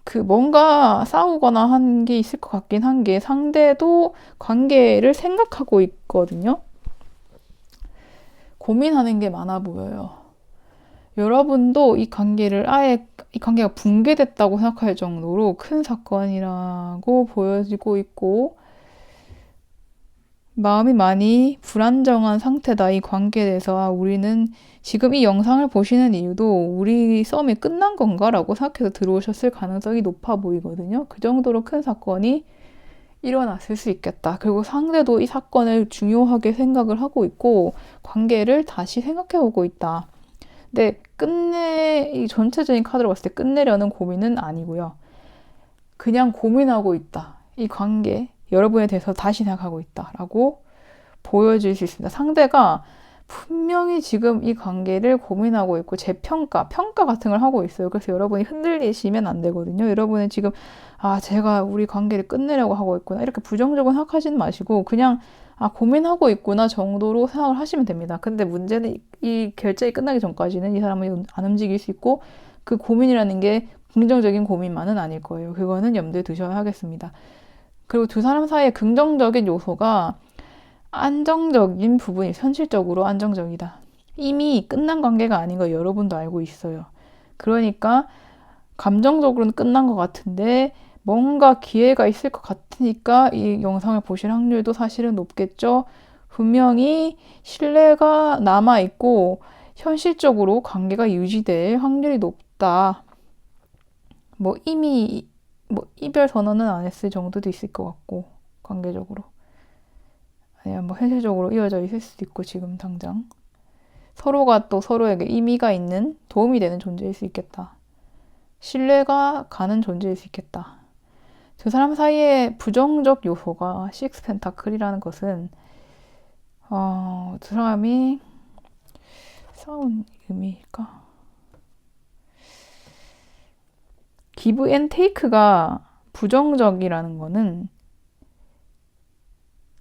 그 뭔가 싸우거나 한 게 있을 것 같긴 한 게 상대도 관계를 생각하고 있거든요. 고민하는 게 많아 보여요. 여러분도 이 관계를 아예 이 관계가 붕괴됐다고 생각할 정도로 큰 사건이라고 보여지고 있고 마음이 많이 불안정한 상태다. 이 관계에 대해서 우리는 지금 이 영상을 보시는 이유도 우리 썸이 끝난 건가라고 생각해서 들어오셨을 가능성이 높아 보이거든요. 그 정도로 큰 사건이 일어났을 수 있겠다. 그리고 상대도 이 사건을 중요하게 생각을 하고 있고 관계를 다시 생각해 보고 있다. 근데 이 전체적인 카드로 봤을 때 끝내려는 고민은 아니고요. 그냥 고민하고 있다. 이 관계, 여러분에 대해서 다시 생각하고 있다라고 보여질 수 있습니다. 상대가 분명히 지금 이 관계를 고민하고 있고 평가 같은 걸 하고 있어요. 그래서 여러분이 흔들리시면 안 되거든요. 여러분은 지금 제가 우리 관계를 끝내려고 하고 있구나 이렇게 부정적으로 생각하지는 마시고 그냥 고민하고 있구나 정도로 생각을 하시면 됩니다. 근데 문제는 이 결제가 끝나기 전까지는 이 사람은 안 움직일 수 있고 그 고민이라는 게 긍정적인 고민만은 아닐 거예요. 그거는 염두에 두셔야 하겠습니다. 그리고 두 사람 사이의 긍정적인 요소가 안정적인 부분이 현실적으로 안정적이다. 이미 끝난 관계가 아닌 거 여러분도 알고 있어요. 그러니까 감정적으로는 끝난 것 같은데 뭔가 기회가 있을 것 같으니까 이 영상을 보실 확률도 사실은 높겠죠. 분명히 신뢰가 남아있고 현실적으로 관계가 유지될 확률이 높다. 이미 이별 선언은 안 했을 정도도 있을 것 같고 관계적으로. 아니면 현실적으로 이어져 있을 수도 있고 지금 당장. 서로가 또 서로에게 의미가 있는 도움이 되는 존재일 수 있겠다. 신뢰가 가는 존재일 수 있겠다. 두 사람 사이에 부정적 요소가 식스 펜타클이라는 것은 두 사람이 싸운 의미일까? 기브 앤 테이크가 부정적이라는 거는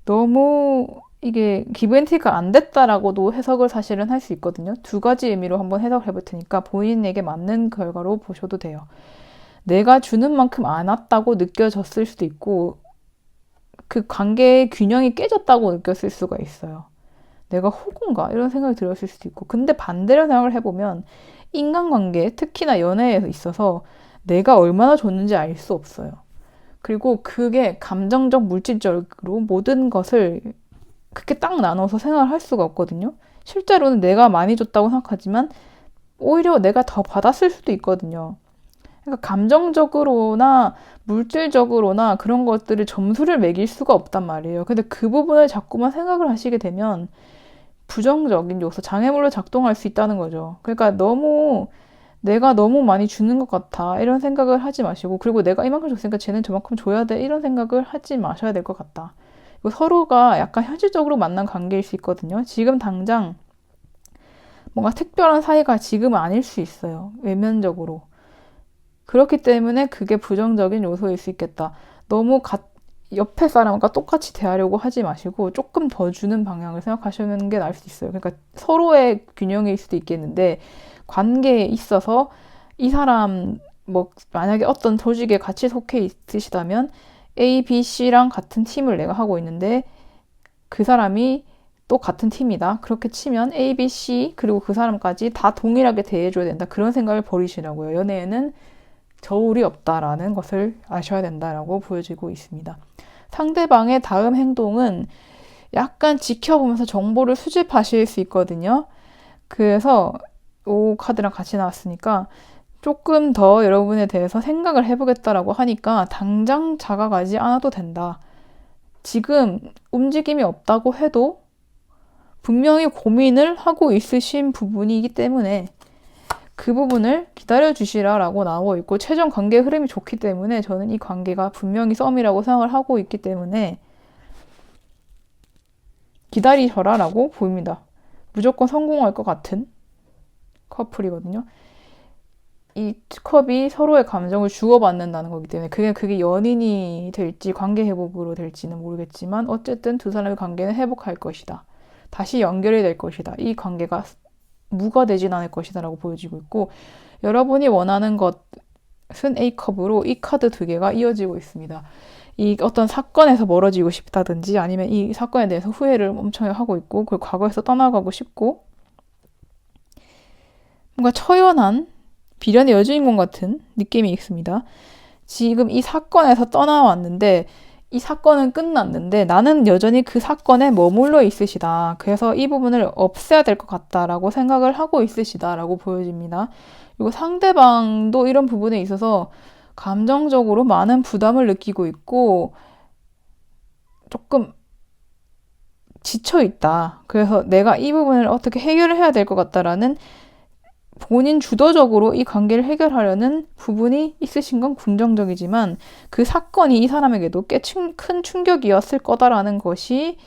너무 이게 기브 앤 테이크가 안 됐다라고도 해석을 사실은 할 수 있거든요. 두 가지 의미로 한번 해석을 해볼 테니까 본인에게 맞는 결과로 보셔도 돼요. 내가 주는 만큼 안 왔다고 느껴졌을 수도 있고 그 관계의 균형이 깨졌다고 느꼈을 수가 있어요. 내가 호구인가? 이런 생각이 들었을 수도 있고 근데 반대로 생각을 해보면 인간관계, 특히나 연애에 있어서 내가 얼마나 줬는지 알 수 없어요. 그리고 그게 감정적, 물질적으로 모든 것을 그렇게 딱 나눠서 생각을 할 수가 없거든요. 실제로는 내가 많이 줬다고 생각하지만 오히려 내가 더 받았을 수도 있거든요. 그러니까 감정적으로나 물질적으로나 그런 것들을 점수를 매길 수가 없단 말이에요. 근데 그 부분을 자꾸만 생각을 하시게 되면 부정적인 요소, 장애물로 작동할 수 있다는 거죠. 그러니까 내가 너무 많이 주는 것 같아 이런 생각을 하지 마시고 그리고 내가 이만큼 줬으니까 쟤는 저만큼 줘야 돼 이런 생각을 하지 마셔야 될 것 같다. 서로가 약간 현실적으로 만난 관계일 수 있거든요. 지금 당장 뭔가 특별한 사이가 지금은 아닐 수 있어요. 외면적으로. 그렇기 때문에 그게 부정적인 요소일 수 있겠다. 너무 옆에 사람과 똑같이 대하려고 하지 마시고 조금 더 주는 방향을 생각하시는 게 나을 수 있어요. 그러니까 서로의 균형일 수도 있겠는데 관계에 있어서 이 사람 만약에 어떤 조직에 같이 속해 있으시다면 A, B, C랑 같은 팀을 내가 하고 있는데 그 사람이 또 같은 팀이다. 그렇게 치면 A, B, C 그리고 그 사람까지 다 동일하게 대해줘야 된다. 그런 생각을 버리시라고요. 연애에는 저울이 없다라는 것을 아셔야 된다라고 보여지고 있습니다. 상대방의 다음 행동은 약간 지켜보면서 정보를 수집하실 수 있거든요. 그래서 이 카드랑 같이 나왔으니까 조금 더 여러분에 대해서 생각을 해보겠다라고 하니까 당장 다가가지 않아도 된다. 지금 움직임이 없다고 해도 분명히 고민을 하고 있으신 부분이기 때문에 그 부분을 기다려주시라라고 나오고 있고 최종 관계 흐름이 좋기 때문에 저는 이 관계가 분명히 썸이라고 생각을 하고 있기 때문에 기다리셔라라고 보입니다. 무조건 성공할 것 같은 커플이거든요. 이 컵이 서로의 감정을 주고받는다는 거기 때문에 그게 연인이 될지 관계 회복으로 될지는 모르겠지만 어쨌든 두 사람의 관계는 회복할 것이다. 다시 연결이 될 것이다. 이 관계가 무가 되진 않을 것이다 라고 보여지고 있고 여러분이 원하는 것 쓴 A컵으로 이 카드 두 개가 이어지고 있습니다. 이 어떤 사건에서 멀어지고 싶다든지 아니면 이 사건에 대해서 후회를 엄청 하고 있고 그리고 과거에서 떠나가고 싶고 뭔가 처연한 비련의 여주인공 같은 느낌이 있습니다. 지금 이 사건에서 떠나왔는데 이 사건은 끝났는데 나는 여전히 그 사건에 머물러 있으시다. 그래서 이 부분을 없애야 될 것 같다라고 생각을 하고 있으시다라고 보여집니다. 그리고 상대방도 이런 부분에 있어서 감정적으로 많은 부담을 느끼고 있고 조금 지쳐 있다. 그래서 내가 이 부분을 어떻게 해결을 해야 될 것 같다라는 본인 주도적으로 이 관계를 해결하려는 부분이 있으신 건 긍정적이지만 그 사건이 이 사람에게도 꽤 큰 충격이었을 거다라는 것이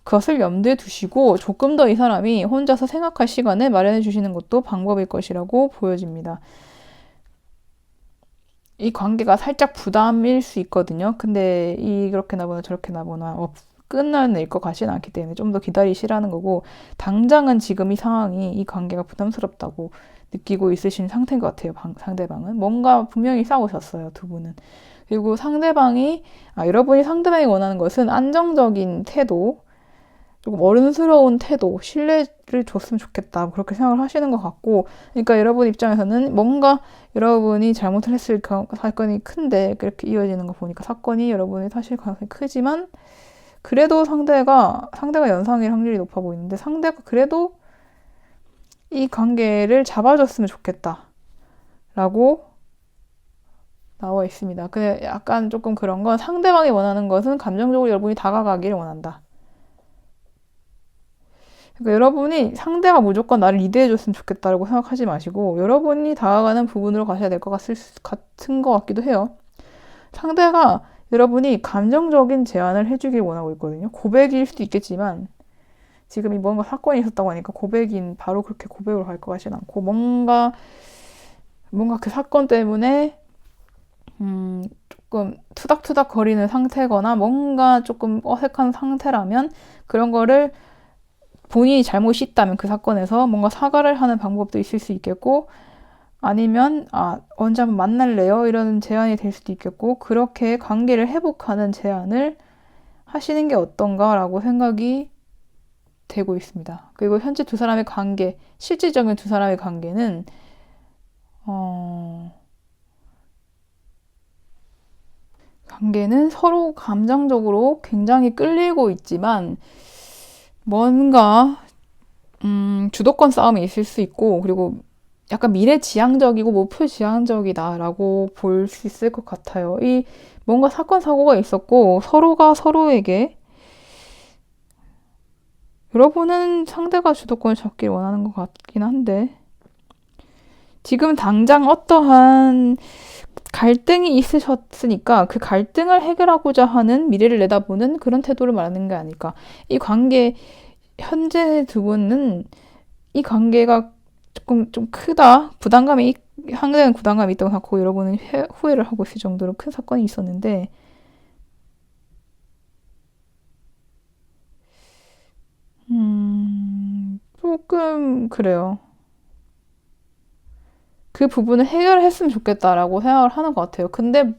그것을 염두에 두시고 조금 더 이 사람이 혼자서 생각할 시간을 마련해 주시는 것도 방법일 것이라고 보여집니다. 이 관계가 살짝 부담일 수 있거든요. 근데 이렇게 나보나 저렇게 나보나 끝날 것 같지는 않기 때문에 좀 더 기다리시라는 거고 당장은 지금 이 상황이 이 관계가 부담스럽다고 느끼고 있으신 상태인 것 같아요. 상대방은 뭔가 분명히 싸우셨어요. 두 분은. 그리고 여러분이 상대방이 원하는 것은 안정적인 태도, 조금 어른스러운 태도, 신뢰를 줬으면 좋겠다. 그렇게 생각을 하시는 것 같고, 그러니까 여러분 입장에서는 뭔가 여러분이 잘못을 했을 사건이 큰데 그렇게 이어지는 거 보니까 사건이 여러분이 사실 가능성이 크지만 그래도 상대가 연상일 확률이 높아 보이는데 상대가 그래도 이 관계를 잡아줬으면 좋겠다 라고 나와 있습니다. 근데 약간 조금 그런 건 상대방이 원하는 것은 감정적으로 여러분이 다가가기를 원한다. 그러니까 여러분이 상대가 무조건 나를 리드해줬으면 좋겠다라고 생각하지 마시고 여러분이 다가가는 부분으로 가셔야 될 것 같은 것 같기도 해요. 상대가 여러분이 감정적인 제안을 해주길 원하고 있거든요. 고백일 수도 있겠지만 지금 이 뭔가 사건이 있었다고 하니까 바로 그렇게 고백으로 갈 것 같진 않고 뭔가 그 사건 때문에 조금 투닥투닥 거리는 상태거나 뭔가 조금 어색한 상태라면 그런 거를 본인이 잘못이 있다면 그 사건에서 뭔가 사과를 하는 방법도 있을 수 있겠고 아니면 언제 한번 만날래요? 이런 제안이 될 수도 있겠고 그렇게 관계를 회복하는 제안을 하시는 게 어떤가라고 생각이 되고 있습니다. 그리고 현재 두 사람의 관계, 실질적인 두 사람의 관계는 서로 감정적으로 굉장히 끌리고 있지만 뭔가 주도권 싸움이 있을 수 있고 그리고 약간 미래지향적이고 목표지향적이다라고 볼 수 있을 것 같아요. 이 뭔가 사건 사고가 있었고 서로가 서로에게 여러분은 상대가 주도권을 잡길 원하는 것 같긴 한데 지금 당장 어떠한 갈등이 있으셨으니까 그 갈등을 해결하고자 하는 미래를 내다보는 그런 태도를 말하는 게 아닐까. 이 관계 현재 두 분은 이 관계가 조금 좀 크다. 상대는 부담감이 있다고 생각하고 여러분은 후회를 하고 있을 정도로 큰 사건이 있었는데 조금 그래요. 그 부분을 해결했으면 좋겠다라고 생각을 하는 것 같아요. 근데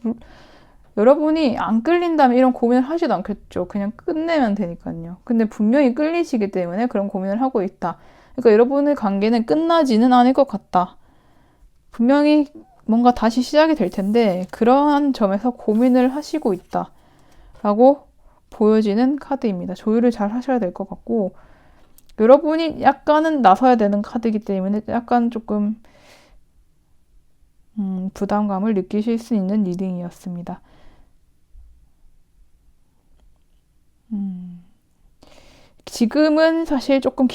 여러분이 안 끌린다면 이런 고민을 하지도 않겠죠. 그냥 끝내면 되니까요. 근데 분명히 끌리시기 때문에 그런 고민을 하고 있다. 그러니까 여러분의 관계는 끝나지는 않을 것 같다. 분명히 뭔가 다시 시작이 될 텐데 그러한 점에서 고민을 하시고 있다. 라고 보여지는 카드입니다. 조율을 잘 하셔야 될 것 같고 여러분이 약간은 나서야 되는 카드이기 때문에 약간 조금 부담감을 느끼실 수 있는 리딩이었습니다. 지금은 사실 조금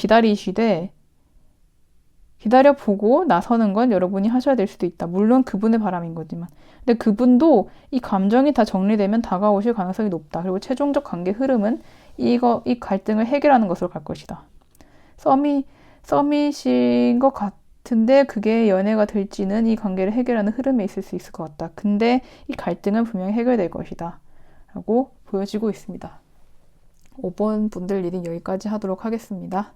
기다려보고 나서는 건 여러분이 하셔야 될 수도 있다. 물론 그분의 바람인 거지만. 근데 그분도 이 감정이 다 정리되면 다가오실 가능성이 높다. 그리고 최종적 관계 흐름은 이 갈등을 해결하는 것으로 갈 것이다. 썸이신 것 같은데 그게 연애가 될지는 이 관계를 해결하는 흐름에 있을 수 있을 것 같다. 근데 이 갈등은 분명히 해결될 것이다. 라고 보여지고 있습니다. 5번 분들 리딩 여기까지 하도록 하겠습니다.